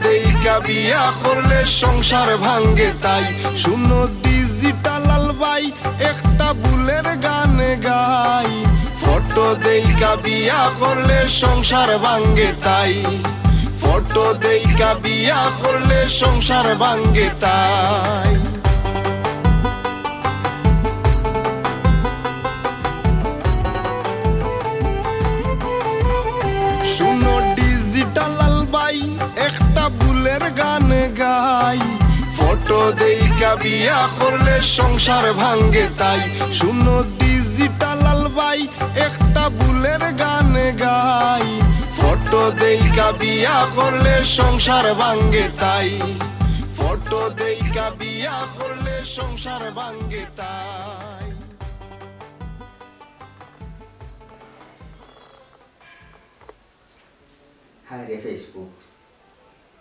দেইকা বিয়া করলে সংসার ভাঙ্গে তাই শুনো ডিজিটাল লাল ভাই একটা বুলের গান গাই ফটো দেইকা বিয়া করলে সংসার ভাঙ্গে তাই ফটো দেইকা বিয়া করলে সংসার ভাঙ্গে তাই শুনো ডিজিটাল লাল ভাই একটা বুলের গান গাই ফটো দেইকা বিয়া করলে সংসার ভাঙ্গে তাই শুনো ডিজিটাল লাল ভাই একটা বুলের গান গাই ফটো দেইকা বিয়া করলে সংসার ভাঙ্গে তাই ফটো দেইকা বিয়া করলে সংসার ভাঙ্গে তাই হায় রে ফেসবুক,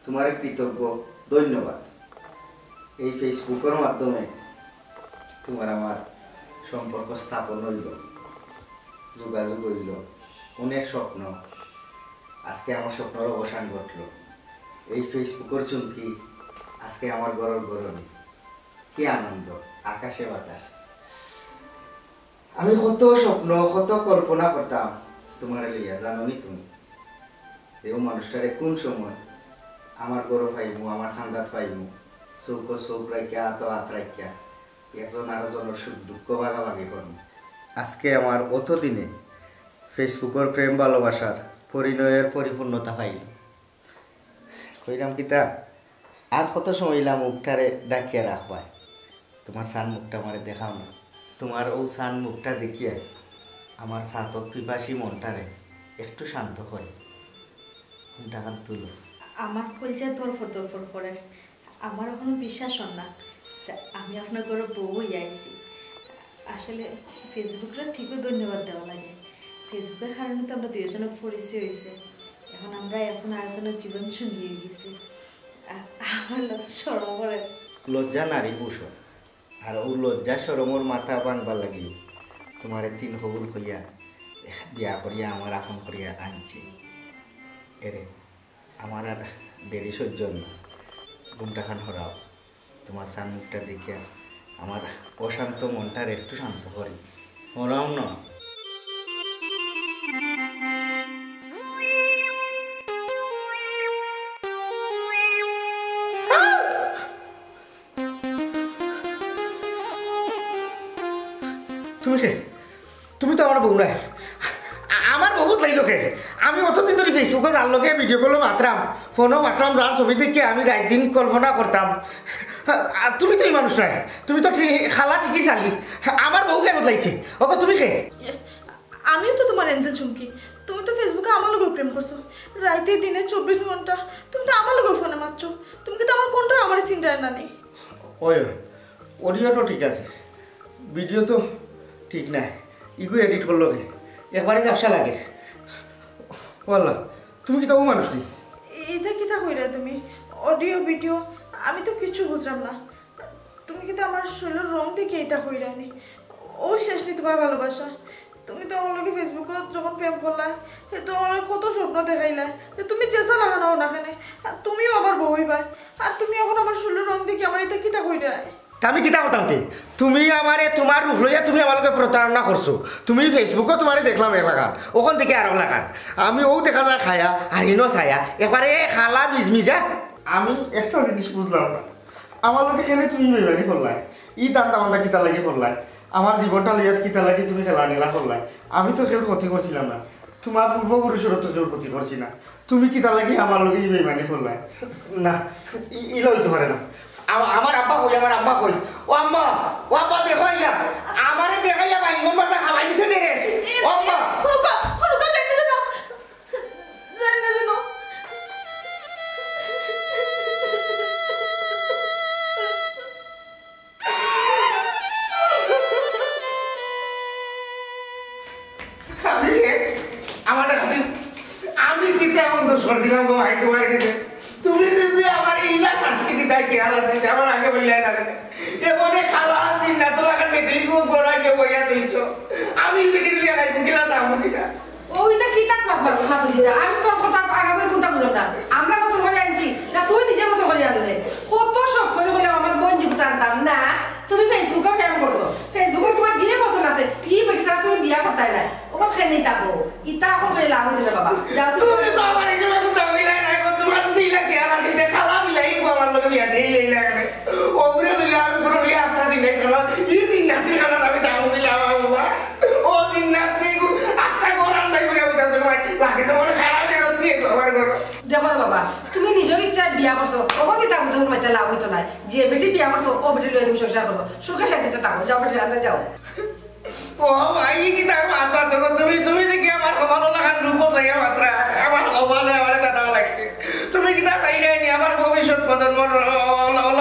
তোমার কৃতজ্ঞ, ধন্যবাদ। এই ফেসবুকের মাধ্যমে তোমার আমার সম্পর্ক স্থাপন হইল, যোগাযোগ হইল, অনেক স্বপ্ন, আজকে আমার স্বপ্নের অবসান ঘটল। এই ফেসবুকের চুমকি আজকে আমার ঘরের গরণী, কি আনন্দ, আকাশে বাতাস। আমি কত স্বপ্ন, কত কল্পনা করতাম তোমার লিয়া, জানোনি তুমি? এই মানুষটারে কোন সময় আমার গরু পাইমু, আমার খান্দাত পাইমু, চৌক চৌক রাখিয়া আত হাত রাখিয়া একজন আরো জনের সুখ দুঃখ ভাগাভাগি করবো। আজকে আমার অত দিনে ফেসবুকের প্রেম ভালোবাসার পরিণয়ের পরিপূর্ণতা পাইল। কইরাম কিতা আর কত সময় ইলা মুখটারে ডাকিয়া রাখবাই, তোমার সান মুখটা আমারে দেখাও না। তোমার ও সান মুখটা দেখিয়ে আমার সাতক পিপাসী মনটারে একটু শান্ত করে টাকা তুলো। আমার কলজা দরফর দরফর করে, আমার এখনো বিশ্বাস হন না আমি আপনার ঘরে বউ হয়ে আইছি। আসলে ফেসবুকটা ঠিকই ধন্যবাদ দেওয়া লাগে, ফেসবুকের কারণে তো আমরা দুজনের পরিচয় হয়েছে, এখন আমরা একজন আরেকজনের জীবন সঙ্গী হয়ে গেছি। আমার সরম করে। লজ্জা নারী ভূষণ, আর ও লজ্জা সরমর মাথা বাঁধবার লাগিও তোমার 3 হবুল হইয়া বিয়া করিয়া আমার আপন করিয়া আনছে। এরে আমার আর দেরি সহ্য না, ঘুমটা খান হরাও, তোমার সান মুখটা দেখিয়া আমার অশান্ত মনটার একটু শান্ত করি, হরাও না। তুমি তো আমার বউ নাই, আমার বহুত লাগলো কে। আমি অতদিন ধরে ফেসবুকে যার লোকে ভিডিও কলও মাত্রাম, ফোনও মাত্রাম, যার ছবি দেখে আমি রাত দিন কল্পনা করতাম। তুমি তো এই মানুষ নাই, তুমি তো খালা ঠিকই চালি, আমার বউ কে বদলাইছে। ওকে তুমি কে? আমিও তো তোমার এঞ্জেল চুমকি, তুমি তো ফেসবুকে আমার লোক প্রেম করছো, রাইতে দিনে 24 ঘন্টা তুমি তো আমার লোক ফোনে মারছো, তুমি কিন্তু আমার কোনটা আমার চিন্তায় না নেই। ওই অডিও তো ঠিক আছে, ভিডিও তো ঠিক নাই, ইগো এডিট করলো কে, একবারে ব্যবসা লাগে। বললাম তুমি কি তো মানুষ নেই, এইটা কিতা কইরা তুমি অডিও ভিডিও, আমি তো কিছু বুঝলাম না। তুমি কিন্তু আমার শরীরের রং থেকে এইটা কইরানি, ও শেষ নেই তোমার ভালোবাসা। তুমি তো আমার লোকে ফেসবুকে যখন প্রেম করলা, সে তো আমার কত স্বপ্ন দেখাইলা যে তুমি চেষ্টা লাগানো না কেন, আর তুমিও আবার বই পাই, আর তুমি এখন আমার শরীরের রং দেখে আমার এটা কিতা কইরা। আমি কিতা করতাম তে, তুমি আমারে তোমার রূপ লইয়া তুমি আমাকে প্রতারণা করছো। তুমি ফেসবুকে তোমারে দেখলাম এলাকার, ওখান থেকে আর এলাকার, আমি ও দেখা যায় খায়া আর ইনো ছায়া, এবারে খালা মিজমিজা। আমি একটা জিনিস বুঝলাম না, আমার লোকে খেলে তুমি বেমানি করলাই, ই দান দামান্দা কিতা লাগে করলাই, আমার জীবনটা লইয়া কিতা লাগে তুমি খেলা নিলা করলাই। আমি তো কেউ ক্ষতি করছিলাম না, তোমার পূর্বপুরুষেরও তো কেউ ক্ষতি করছি না, তুমি কিতা লাগে আমার লোকে ই বেমানি করলাই। না ইলা হইতে পারে না। আমার আব্বা কই, আমার আম্মা কই, ও আম্মা, ও আব্বা দেখো ইয়া আমারে দেখাইয়া বাইঙ্গন বাজা খাওয়াই দিছে রে। ও আম্মা রুকা রুকা, যাইতে জানো যাইতে জানো। আমি আমার আমি কি তেমন দোষ করছিলাম গো ভাই তোমার কাছে? তুমি যদি আমার ইলা শাস্তি দিতে কি আর আছে আমার আগে বললে না এমনে খালা চিন্তা তো লাগার বেটি গো গোড়াকে বইয়া তুইছো, আমি বেটি লিয়া গাইব কিলা দাম কিনা। ওইটা কি তাক বাবা কথা কইছিস? আমি তোর কথা আগে করে কোনটা বুঝলাম না। আমরা কত করে আনছি না, তুই বিয়া করছো ওখান থেকে তাকে তোমার মাইতে লাভ হইতো না যে বেটি বিয়া করছো ও বেটি লয়ে তুমি সংসার করবো সুখে শান্তিতে থাকো যাও বেটি রান্না যাও ও ভাই কি তার মাথা তো তুমি দেখি আমার কপাল লাগান রূপ থেকে মাত্র আমার কপালে আমার টাটা লাগছে তুমি কি তা চাই নাই আমার ভবিষ্যৎ প্রজন্ম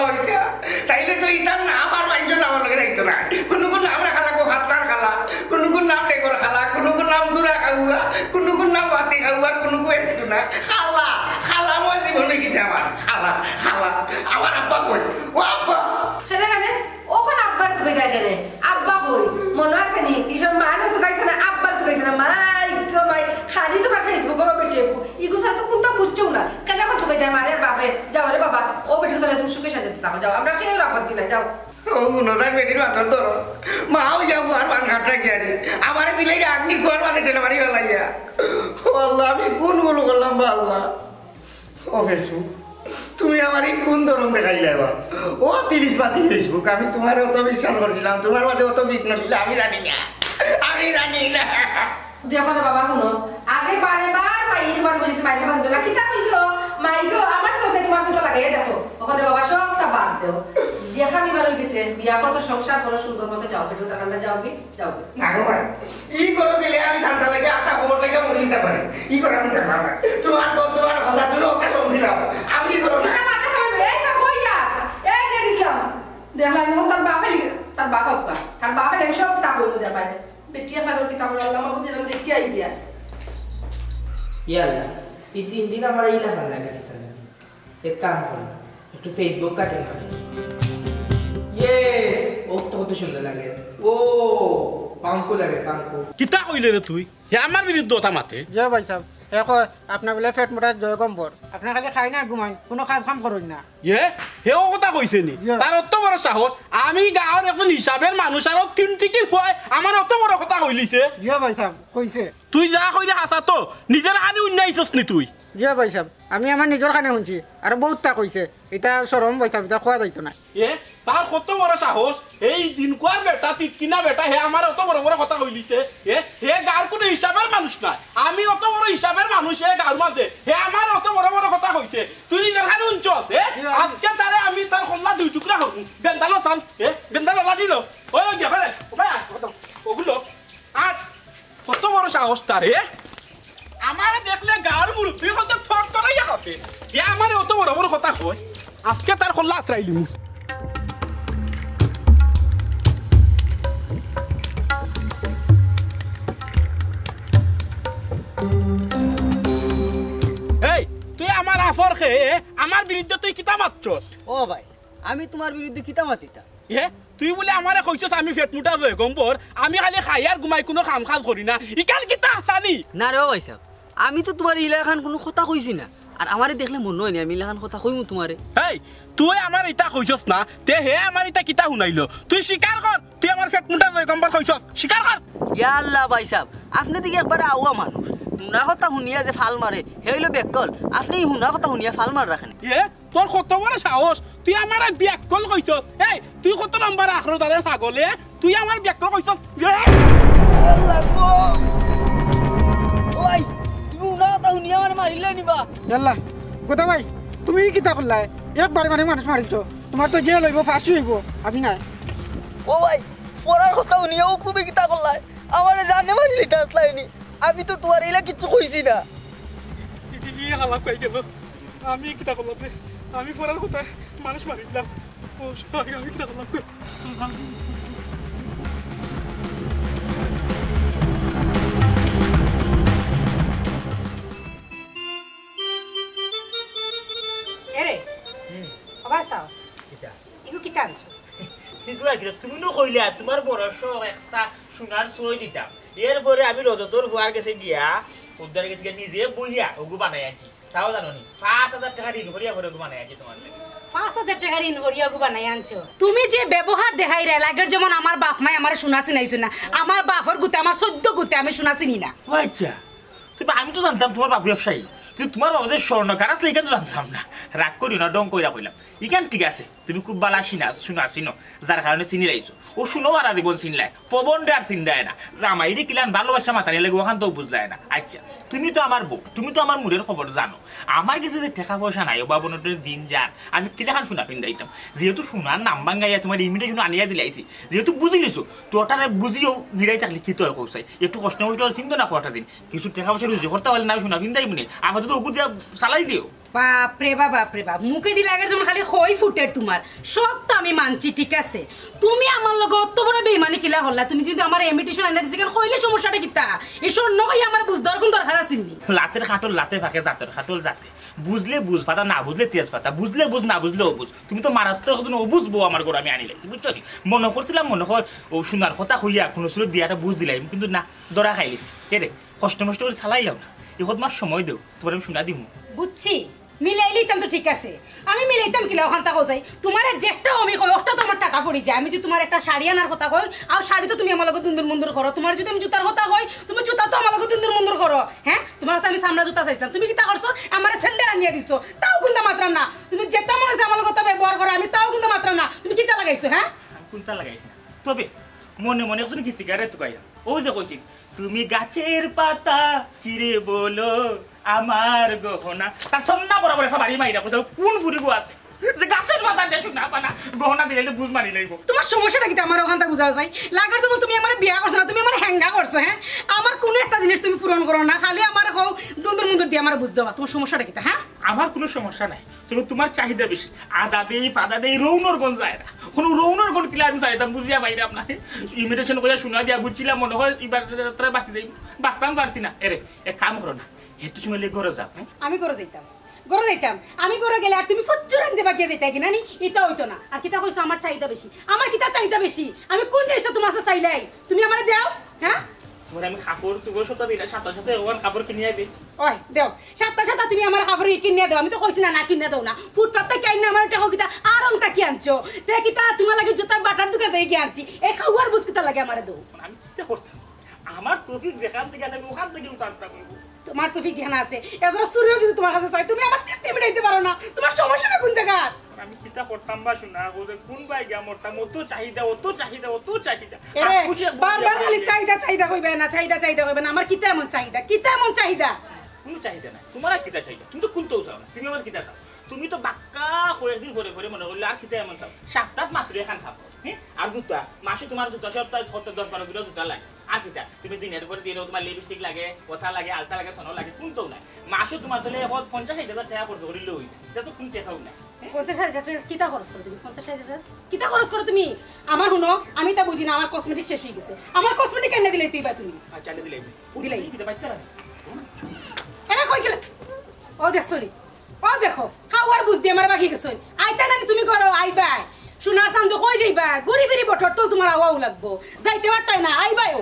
হইতা তাইলে তো ইতার না আমার মানুষের নাম লগে দেখতো না কোনো নাম রাখা লাগবো খাতলার খালা কোনো নাম ডেকর খালা কোনো নাম দুরা খাওয়া কোনো নাম বাতি খাওয়া কোনো এসিল না খালা খালা মই জীবনে গেছে আমার খালা খালা আমার আব্বা কই ও আব্বা সেটা কেন ওখানে আব্বার তুই দেখে আব্বা কই মনে আছে নি কিসব মায়ের তো খাইছে না আব্বার তো খাইছে না মাই মাই খালি তোমার ফেসবুকের ও বেটে ইগুসা তো কোনটা বুঝছো না কেন কথা কই দেয় মায়ের বাপরে যাও রে বাবা ও বেটে তো তুমি সুখে শান্তিতে থাকো যাও আমরা কেউ আপত্তি না যাও ও নজার বেটির মাথার ধরো মাও যাবো আর পান ঘাটটা গিয়ারি আমারে দিলে আগ্নি কুয়ার মাঝে টেনে মারি ফেলাইয়া আল্লাহ আমি কোন বলো করলাম বা আল্লাহ ও ফেসবুক তুমি আমার এই কোন ধরন দেখাইলে এবার ও 30 বাতি ফেসবুক আমি তোমার অত বিশ্বাস করছিলাম তোমার মাঝে অত কৃষ্ণ লীলা আমি জানি না দেখো রে বাবা শুনো আগে বারে বার মাই তোমার বুঝিস মাই কথা জানা কিতা কইছো মাই গো আমার চোখে তোমার চোখ লাগে দেখো ওখানে বাবা সবটা বাদ দাও যে খামি ভালো গেছে বিয়া করতে সংসার করো সুন্দর মতে যাও বেটু তারা যাও কি যাও না গো ভাই ই করো গেলে আমি শান্তা লাগে আটা খবর লাগে মরিস না পারে ই করে আমি দেখা না তোমার কথা তুমি ওকে সমঝিলাম আমি করো না এটা মাথা খাবে এই না কই যাস এই যে ইসলাম দেখলাম মন তার বাপে আমি সব তা কইবো দে বাইরে বেটিয়া লাগল কি তাহলে আল্লাহ মাহবুব যেন দেখি আই বিয়া ইয়াল্লা এই 3 দিন আমার এই লাগা লাগে তাহলে এক কাম করো একটু ফেসবুক কাটেন করে ইয়েস ও তো কত সুন্দর লাগে ও পাঙ্কু লাগে পাঙ্কু কিতা কইলে রে তুই হে আমার বিরুদ্ধে ওটা মাতে জয় ভাই সাহেব এখন আপনার বলে পেট মোটা জয় কম্বর আপনার খালি খাই না ঘুমাই কোনো কাজ কাম করেন না হেও কথা কইছে নি তার অত বড় সাহস আমি গাঁৱৰ এখন হিসাবের মানুষ আর তিন থেকে খুৱাই আমার অত বড় কথা কইলিছে জয় ভাই সাহেব কইছে তুই যা কইলে হাসা তো নিজের আনি উন্নাইছস নি তুই জয় ভাই সাহেব আমি আমার নিজের কানে শুনছি আর বহুত তা কইছে এটা সরম ভাই সাহেব এটা খোয়া যাইতো না তার কত বড় সাহস এই দিন কোয়ার বেটা কিনা বেটা হে আমার অত বড় বড় কথা কইলিছে হে গাঁৱৰ কোনো হিসাবের মানুষ না আমি অত বড় হিসাবের মানুষ হে গাঁৱৰ মাঝে হে আমার অত বড় বড় কথা কইছে তুই নিজের কানে শুনছস আজকে তারে আমি তার কল্লা দুই টুকরা করব বেন্দালো চাল বেন্দালো লাগিল ওই গেফারে ওগুলো আর কত বড় সাহস তার আমারে দেখলে গাঁৱৰ মুরব্বী হতে থট করাইয়া হবে হে আমার অত বড় বড় কথা কই আজকে তার কল্লা আত্রাইলি তুই আমার আফর খেয়ে আমার বিরুদ্ধে তুই কিতা মাত্রস ও ভাই আমি তোমার বিরুদ্ধে কিতা মাতিতা তুই বলে আমারে কইছস আমি পেট মুটা জয় গম্বর আমি খালি খাই আর ঘুমাই কোনো কাম কাজ করি না ইকাল কিতা আসানি না রে ভাই সাহেব আমি তো তোমার ইলাখান কোনো কথা কইছি না আর আমারে দেখলে মন হয় না আমি ইলাখান কথা কইমু তোমারে তুই আমার ইটা কইছস না তে হে আমার ইটা কিতা শুনাইলো তুই স্বীকার কর তুই আমার পেট মুটা জয় গম্বর কইছস স্বীকার কর ইয়া আল্লাহ ভাই সাহেব আপনি দিকে একবার আওয়া মানুষ হুনা কথা শুনিয়া যে ফাল মারে হেইলো বেকল আপনি হুনা কথা শুনিয়া ফাল মার রাখেন তোর কত বড় সাহস তুই আমার বেকল কইছস তুই কত নাম্বার আখরো তারে ছাগলে তুই আমার বেকল কইছস আল্লাহ গো ওই তুমি হুনা কথা শুনিয়া মানে মারিলে নিবা আল্লাহ গোদা ভাই তুমি কিতা করলাই একবার মানে মানুষ মারিছো তোমার তো জেল হইব ফাঁসি হইব আমি নাই ও ভাই পড়ার কথা শুনিয়াও তুমি কিতা করলাই আমারে জানে মারিলি তাসলাইনি আমি তো তোমার এলা কিছু কইছি না কি হালা কই গেল আমি কিতা করলাম আমি পড়ার কথা মানুষ মারি দিলাম ও আমি কিতা করলাম এরে অবাসাও কিতা ইগো কিতা আনছো কিগুলা কিতা তুমি নো কইলা তোমার বড় শখ একটা সোনার চই দিতাম এরপরে আমি রজতর বুয়ার কাছে গিয়া উদ্ধার কাছে নিজে বইয়া ওগু বানাই আছি তাও জানো নি 5000 টাকা ঋণ করিয়া ভরে ওগু বানাই আছি তোমার 5000 টাকা ঋণ করিয়া ওগু বানাই আনছো তুমি যে ব্যবহার দেখাই রে লাগের যেমন আমার বাপ মাই আমার শোনাছি নাইছো না আমার বাপর গুতে আমার 14 গুতে আমি শোনাছি না আচ্ছা তুমি আমি তো জানতাম তোমার বাপ ব্যবসায়ী কিন্তু তোমার বাবা যে স্বর্ণকার আসলে এখানে জানতাম না। রাগ করি না, ডং কইরা কইলাম ইখান ঠিক আছে, তুমি খুব বালা চিনো যার কারণে চিনি লাইছো। ও শুনো আর জীবন চিনলাই, পবন আর চিন্তায় না, জামাইরি কিলান ভালোবাসা মাতানি লাগে ওখান তো বুঝলাই না। আচ্ছা তুমি তো আমার বউ, তুমি তো আমার মুরের খবর জানো। আমার কাছে যে টাকা পয়সা নাই, ও বাবনের দিন যান আমি কিলাখান শোনা ফিন যাইতাম। যেহেতু শোনার নাম ভাঙ্গাইয়া তোমার ইমিটেশন আনিয়া দিলাইছি, যেহেতু বুঝি লিছো তো ওটারে বুঝিও মিলাই থাকলে কি তোর কৌশাই একটু কষ্ট মষ্ট চিন্তা না কটা দিন কিছু টাকা পয়সা রুজি করতে পারলে না শোনা ফিন যাই মনে আমাদের তো ওগুলো দিয়া চালাই দিও। বাপরে বাপ মুখে দিলে আগের যেমন খালি হই ফুটের তোমার সব তো আমি মানছি ঠিক আছে। তুমি আমার লগে অত বড় বেইমানি কিলা হল্লা, তুমি যদি আমার ইনভিটেশন আইনা দিছি কেন কইলে সমস্যাটা কিতা এই স্বর্ণ কই আমার বুঝদার কোন দরকার আছিল নি? লাতের খাটল লাতে থাকে, জাতের খাটল জাতে, বুঝলে বুঝ পাতা না বুঝলে তেজ পাতা, বুঝলে বুঝ না বুঝলে বুঝ। তুমি তো মারাত্মক ও বুঝবো আমার ঘর আমি আনি লাইছি বুঝছো নি। মনে করছিলাম মনে হয় ও শোনার কথা হইয়া কোনো ছিল দিয়াটা বুঝ দিলাম, কিন্তু না দরা খাইলিস কে রে কষ্ট মষ্ট করে চালাইলাম না। এখন তোমার সময় দেও, তোমার আমি শোনা দিব। বুঝছি মিলাইলিতাম তো ঠিক আছে, আমি মিলাইতাম কিলা ওখান তাকো যাই তোমার যেটাও আমি কই ওটা তোমার টাকা পড়ি যায়। আমি যদি তোমার একটা শাড়ি আনার কথা কই আর শাড়ি তো তুমি আমার লগে দুন্দুর মুন্দুর করো, তোমার যদি আমি জুতার কথা কই তুমি জুতা তো আমার লগে দুন্দুর মুন্দুর করো। হ্যাঁ তোমার কাছে আমি সামরা জুতা চাইছিলাম, তুমি কি তা করছো আমার স্যান্ডেল আনিয়ে দিছো, তাও কিন্তু মাত্রা না। তুমি যেটা মনে আছে আমার লগে ব্যবহার করো আমি তাও কিন্তু মাত্রা না। তুমি কিটা লাগাইছো? হ্যাঁ কোনটা লাগাইছি না, তবে মনে মনে একজন গীতিকারে তো গাইলাম। ও যে কইছি তুমি গাছের পাতা চিরে বলো আমার গহনা, তার সন্না বরাবর একটা বাড়ি মাইরা কোথাও কোন ফুরিগো আছে যে গাছের পাতা দেখো না পানা গহনা দিলে বুঝ মানি লইব। তোমার সমস্যাটা কি আমার ওখান থেকে বুঝাও যায় লাগার যেমন তুমি আমার বিয়া করছো না, তুমি আমার হ্যাঙ্গা করছো। হ্যাঁ আমার কোনো একটা জিনিস তুমি পূরণ করো না, খালি আমার কও দুন্দুর মুন্দুর দিয়ে আমার বুঝ দেওয়া। তোমার সমস্যাটা কি? হ্যাঁ আমার কোনো সমস্যা নাই, তবে তোমার চাহিদা বেশি। আদা দেই পাদা দেই রৌনর গন যায় না, কোনো রৌনর গন কিলা আমি চাইতাম বুঝিয়া বাইরাম না। ইমিটেশন করে শোনা দিয়া বুঝছিলাম মনে হয় এবার যাত্রা বাঁচি যাই, বাঁচতাম পারছি না। এরে এক কাম করো না, একটু সময় ঘরে যাও। আমি ঘরে যাইতাম আমি ঘরে গেলে আর তুমি ফচ্চুর আনতে বাকি যেতে কিনা নি এটা হইতো না। আর কিতা কইছো আমার চাহিদা বেশি, আমার কিতা চাহিদা বেশি? আমি কোন জিনিসটা তোমার কাছে চাইলাই তুমি আমারে দাও? হ্যাঁ তোমার আমি কাপড় তুগো সতা দিলা সাথে সাথে ওয়ান কাপড় কিনিয়ে দেই। ওই দাও সাথে তুমি আমার কাপড় কিনে দাও। আমি তো কইছি না না কিনে দাও না, ফুটপাতে কিনে আমার টাকা কিতা আর অংটা কি আনছো তে কিতা তোমার লাগে জুতা বাটার দোকান থেকে কি আনছি এ খাওয়ার বুঝ কিতা লাগে আমারে দাও। আমি কিতা করতাম, আমার তৌফিক যেখান থেকে আছে আমি ওখান থেকে উঠানটা করব। তোমার তৌফিক যেখানে আছে এত সূর্য যদি তোমার কাছে চাই তুমি আমার টিপতে মিটাইতে পারো না, তোমার সমস্যাটা কোন জায়গা? আমি কিতা করতাম বা শোনা ওদের কোন বাই গা মরতাম অত চাহিদা এরে বারবার খালি চাহিদা কইবে না, চাহিদা কইবে না। আমার কিতা এমন চাহিদা কোনো চাহিদা নাই তোমার। আর কিতা চাহিদা? তুমি তো কোনটাও চাও না, তুমি আমার কিতা চাও? তুমি তো বাক্কা করে দিন ভরে ভরে মনে করলে আর কিতা এমন চাও? সপ্তাহ মাত্র এখান খাবো। হ্যাঁ আর জুতা মাসে তোমার জুতা সপ্তাহে 10-12 কিলো জুতা লাগে। আর কিতা তুমি দিনের পরে দিনও তোমার লিপস্টিক লাগে, কথা লাগে, আলতা লাগে, সোনা লাগে, কোনটাও নাই। মাসে তোমার চলে 50,000 টাকা খরচ করিলে হইছে, এটা তো কোন টাকাও নাই। 50,000 কিতা খরচ করো তুমি? 50,000 কিতা খরচ করো তুমি? আমার শুনো আমি তা বুঝি না, আমার কসমেটিক শেষ হয়ে গেছে। আমার কসমেটিক এনে দিলে তুই বা তুমি আচ্ছা দিলাই কিতা বাইতে না এরা কই গেলে? ও দেখ সরি ও দেখো খাওয়ার বুঝ দিয়ে আমার বাকি গেছ। আইতা না তুমি করো আইবা সোনার চান্দু কই যাইবা ঘুরি ফিরি বটর তো তোমার আওয়াও লাগবো যাইতে পারতাই না আইবাও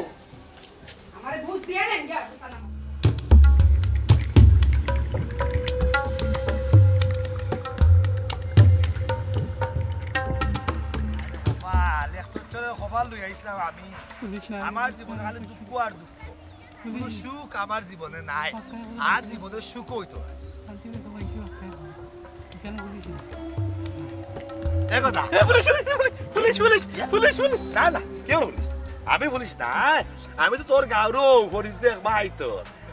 আমারে বুঝ দিয়ে দেন গিয়া আমার জীবনে খালি দুঃখ আর দুঃখ, কোনো সুখ আমার জীবনে নাই। আর জীবনে সুখ হইতো আমি বলিস না, আমি তো তোর গাঁরও ভাই তো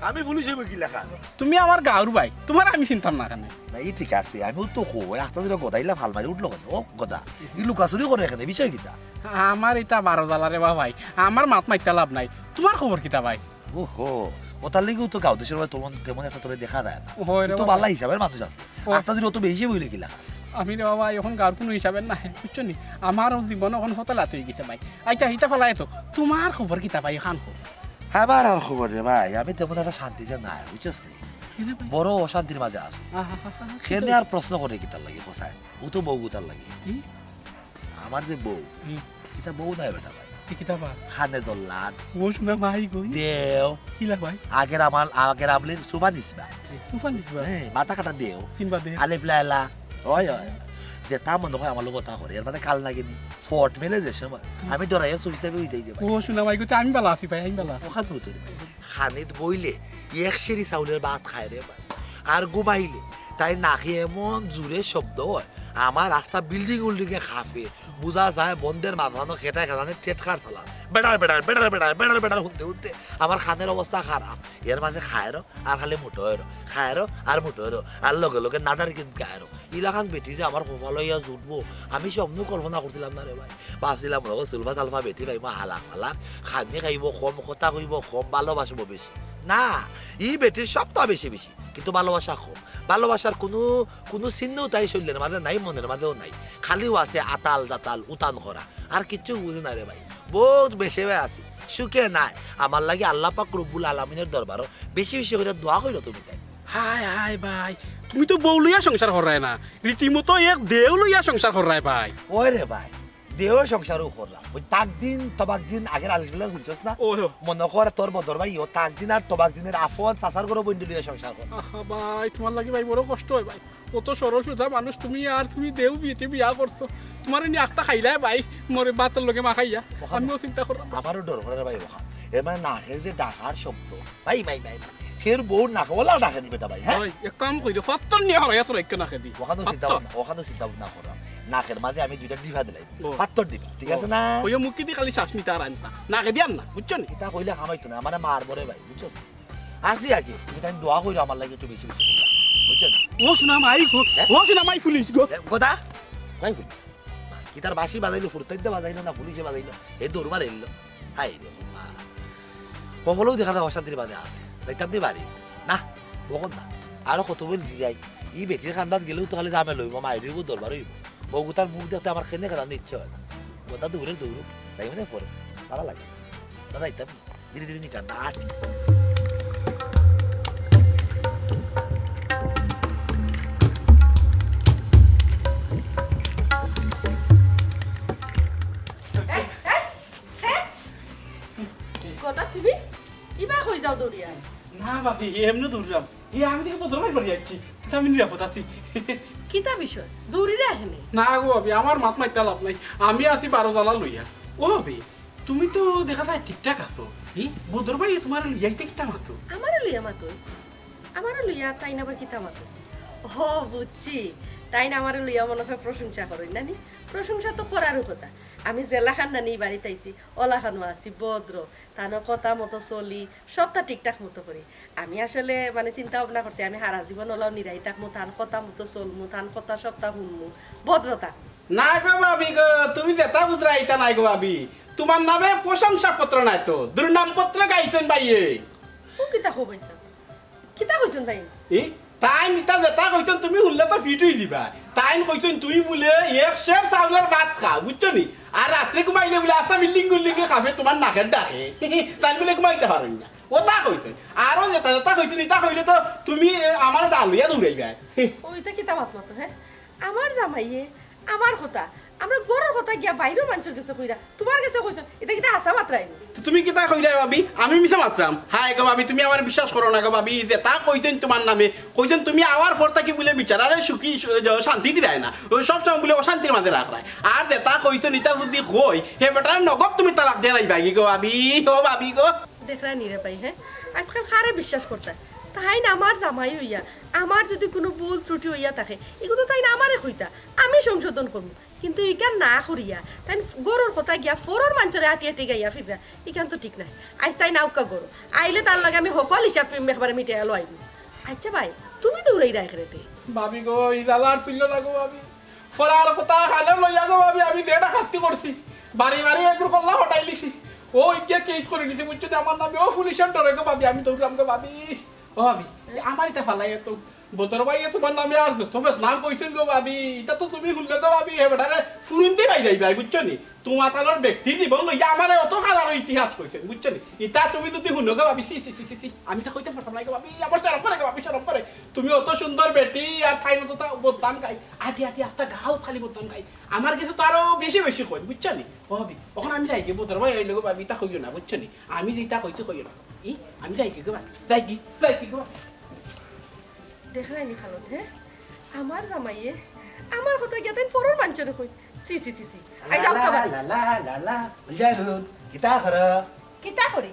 আমি বলিস কি লেখা। তুমি আমার গাঁর ভাই, তোমার আমি চিন্তাম না কেন? এই ঠিক আছে আমি তো রাস্তা দিলে গদাইলা ভাল মারি উঠলো কেন? ও গদা ই লুকাচুরি করে এখানে বিষয় কিতা? আমার এটা 12 জ্বালারে বা ভাই, আমার মাত মাইতে লাভ নাই। তোমার খবর কিতা ভাই? ওহো ওটার লেগেও তো গাঁও দেশের তোমার তেমন একটা তোরে দেখা যায় না, তো বাল্লা হিসাবের মানুষ আছে। রাস্তা দিলে অত বেশি বইলে কিলা আমি রে বাবা এখন গাঁর কোনো হিসাবের নাই বুঝছো নি। আমার জীবন এখন হতলাতে হয়ে গেছে ভাই। আইটা হিটা ফেলাই তো তোমার খবর কিতা ভাই? খান আমার আর খবর রে ভাই, আমি তেমন একটা শান্তি যে নাই বুঝছিস নি, বড় অশান্তির মাঝে আছে। সেনে আর প্রশ্ন করে কিতার লাগে কোথায়? ও তো বউ গুতার লাগে। আমার যে বউ এটা বউ নাই বেটা ভাই, খানে দল্লাদ দেও আগের আমলের সুফা নিসবা মাথা কাটা দেও আলিফ লাইলা ওই ওই যে তা মনে হয় আমার লোক কথা করে এর মানে কাল লাগেনি ফট মেলে যে সময় আমি ডরাইয়া চুরি হিসাবে হয়ে যাই ও শোনা ভাই আমি ভালো আছি ভাই, আমি ভালো ওখানে হতো খানিত বইলে এক সেরি চাউলের ভাত খায় রে ভাই। আর ঘুমাইলে তাই নাকি এমন জোরে শব্দ হয় আমার রাস্তা বিল্ডিং উল্ডিংয়ে খাফে বোঝা যায় বন্ধের মাঝখানো খেটা খেলানে টেট খার চালা বেড়ার বেড়ার বেড়ার বেড়ার বেড়ার বেড়ার শুনতে শুনতে আমার খানের অবস্থা খারাপ এর মাঝে খায়েরও আর খালি মুঠো হয়েরো খায়েরও আর মুঠো হয়েরো আর লগে লগে নাদার কিন্তু গায়েরও ইলাকান বেটি যে আমার কপাল হইয়া জুটবো আমি স্বপ্ন কল্পনা করছিলাম না রে ভাই ভাবছিলাম রব চুলফা চালফা বেটি ভাই মা হালাক হালাক খানি খাইব কম কথা কইব কম ভালোবাসবো বেশি না ই বেটির সবটা বেশি বেশি কিন্তু ভালোবাসা কম ভালোবাসার কোনো চিহ্নও তাই শরীরের মাঝে নাই মনের মাঝেও নাই খালিও আছে আতাল জাতাল উতান করা আর কিচ্ছু বুঝে না রে ভাই বহুত বেশি ভাই আছি সুখে নাই আমার লাগে আল্লাহ পাক রব্বুল আলামিনের দরবারও বেশি বেশি করে দোয়া কইরো তুমি তাই হাই হাই ভাই তুমি তো বউ লইয়া সংসার করায় না রীতিমতো এক দেও লইয়া সংসার করায় ভাই ওই রে ভাই দেহ সংসারও করলাম ওই তাক দিন তবাক দিন আগের আলিশগুলা বুঝছস না মনে কর তোর বদর ভাই ও তাক দিন আর তবাক দিনের আপন চাচার করে বন্ধু লইয়া সংসার কর ভাই তোমার লাগে ভাই বড় কষ্ট হয় ভাই কত সরল সোজা মানুষ তুমি আর তুমি দেও বিয়া করছো তোমার নি আখটা খাইলাই ভাই মরে বাতের লগে মা খাইয়া আমিও চিন্তা করলাম আমারও ডর করে ভাই ওখা এ মানে নাকের যে ডাকার শব্দ ভাই ভাই ভাই ফের বউ নাকওয়ালা ডাকে দিবে ভাই হ্যাঁ এক কাম কইরো ফাস্টন নিয়া হরে আসলে এক নাকে দি ওখানে চিন্তা না করা নাকের মাঝে আমি দুইটা ডিভা দিলাই পাত্তর দিবা ঠিক আছে না ওই মুখি দি খালি শ্বাস নিতে আর আনতা নাকে দিয়াম না বুঝছো নি এটা কইলে খামাইতো না আমারে মার বরে ভাই বুঝছো আসি আগে তুমি তাই দোয়া কইরো আমার লাগে একটু বেশি বেশি বুঝছো ও শোনা মাই গো ও শোনা মাই পুলিশ গো গোদা কই কই কি তার বাসি বাজাইলো ফুরতাইতে বাজাইলো না পুলিশে বাজাইলো এই দৌড়বার এলো হাই রে কখনো দেখা যায় অশান্তির বাদে আছে দেখতাম দি বাড়ি না কখন না আরো কত বলছি যাই ই বেটির খান্দাত গেলেও তো খালি দামে লইব মাই রইব দরবার হইব বউতার মুখ দেখতে আমার খেনে খেলার ইচ্ছে হয় না গোটা দৌড়ের দৌড় তাই মানে পরে ভালো লাগে দাদা ইতাম ধীরে ধীরে নিটা ডাট কথা তুমি ইবা কই যাও দৌড়িয়া না বাপি এমনি দৌড়লাম আমি দেখে বদল ভাই বাড়ি যাচ্ছি আমি নিরাপদ আছি কিতা বিষয় দৌড়িরে আহেনি না গো ভাবি আমার মাত মাইতে লাভ নাই আমি আছি 12 জ্বালা লইয়া ও ভাবি তুমি তো দেখা যায় ঠিকঠাক আছো বদর ভাই তোমার লইয়াইতে কিতা মাতো আমারে লইয়া মাতো আমারে লইয়া তাই না আবার কিতা মাতো ও বুঝছি তাই না আমারে লইয়া মনে হয় প্রশংসা করই নানি প্রশংসা তো করারও কথা আমি জেলা খান নানি বাড়িতে আইছি ওলা খানো আছি ভদ্র তানোর কথা মতো চলি সবটা ঠিকঠাক মতো করি আমি আসলে মানে চিন্তা ভাবনা করছি আমি সারা জীবন ওলাও নিরাই থাকবো তান কথা মতো চলমু তান কথা সবটা শুনমু ভদ্রতা না গো ভাবি গো তুমি যেটা বুঝরা এটা নাই গো ভাবি তোমার নামে প্রশংসা পত্র নাই তো দুর্নাম পত্র গাইছেন ভাইয়ে ও কিতা কইছেন কিতা কইছেন তাই তাই নিতা যেটা কইছেন তুমি শুনলে তো ফিটুই দিবা তাই কইছেন তুই বলে এক শের চাউলের ভাত খা বুঝছো নি আর রাত্রে ঘুমাইলে বলে আস্তা বিল্ডিং গুল্ডিং খাবে তোমার নাকের ডাকে তাই বলে ঘুমাইতে পারেন না ওটা কইছেন আরো যেটা যেটা কইছেন এটা কইলে তো তুমি আমার ডালিয়া দৌড়াইবা ওইটা কিতা ভাত মতো হ্যাঁ আমার জামাইয়ে আমার কথা আমরা গরুর কথা গিয়া বাইরেও মানুষের কাছে কইরা তোমার কাছে কইছো এটা কিতা হাসা মাত্রাই তুমি কিতা কইরা ভাবি আমি মিছা মাত্রাম হাই গো ভাবি তুমি আমার বিশ্বাস করো না গো ভাবি যে তা কইছেন তোমার নামে কইছেন তুমি আওয়ার ফরতা কি বলে বিচার আরে সুখী শান্তি দিরায় না ওই সব সময় বলে অশান্তির মাঝে রাখরায় আর যে তা কইছেন এটা যদি কই হে বেটার নগদ তুমি তালাক দেয় নাই ভাই গো ভাবি ও ভাবি গো দেখরা নিরে পাই হ্যাঁ আজকাল খারে বিশ্বাস করতে তাই না আমার জামাই হইয়া আমার যদি কোনো ভুল ত্রুটি হইয়া থাকে এগুলো তাই না আমারে কইতা আমি সংশোধন করবো কিন্তু ইকান না করিয়া তাই গরুর কথা গিয়া ফোরর মাঞ্চরে আটি আটি গাইয়া ফিররা ইকান তো ঠিক নাই আজ তাই নাউকা গরু আইলে তার লাগে আমি সকল হিসাব একবারে মিটে এলো আইব আচ্ছা ভাই তুমি দৌড়াই রাখ রেতে ভাবি গো ইজালার তুল্য লাগো ভাবি ফরার কথা খালে লইয়া গো ভাবি আমি দেটা খাতি করছি বাড়ি বাড়ি একটু কল্লা হটাই লিছি ও ইয়া কেস করে নিতে বুঝছো আমার নামে ও পুলিশের ডরে গো ভাবি আমি দৌড়াম গো ভাবি ও ভাবি আমার এটা ফালাই তো বদর ভাই তোমার নামে আসছো তবে নাম কইছেন গো ভাবি এটা তো তুমি শুনলে তো ভাবি এবারে ফুরুন্দি পাই যাই ভাই বুঝছো নি তোমার তালোর ব্যক্তি দিব লইয়া আমারে অত খালার ইতিহাস কইছেন বুঝছো নি এটা তুমি যদি শুনো গো ভাবি সি সি সি সি আমি তো কইতে পারতাম না গো ভাবি আমার শরম করে গো ভাবি শরম করে তুমি অত সুন্দর বেটি আর ঠাই মতো তা বদনাম গাই আটি আটি আস্তা গাও খালি বদনাম গাই আমার কাছে তো আরো বেশি বেশি কই বুঝছো নি ও ভাবি এখন আমি যাই কি বদর ভাই আইলে গো ভাবি তা কইও না বুঝছো নি আমি যেটা কইছি কইও না আমি যাই কি গো ভাবি যাই কি গো দেখরাইনি খালত হ্যাঁ আমার জামাইয়ে আমার কথা গিয়া তাই ফোরর মাঞ্চরে কই সি সি সি সি আই যাও তো লা লা লা লা বুঝারুন কিতা করে কিতা করি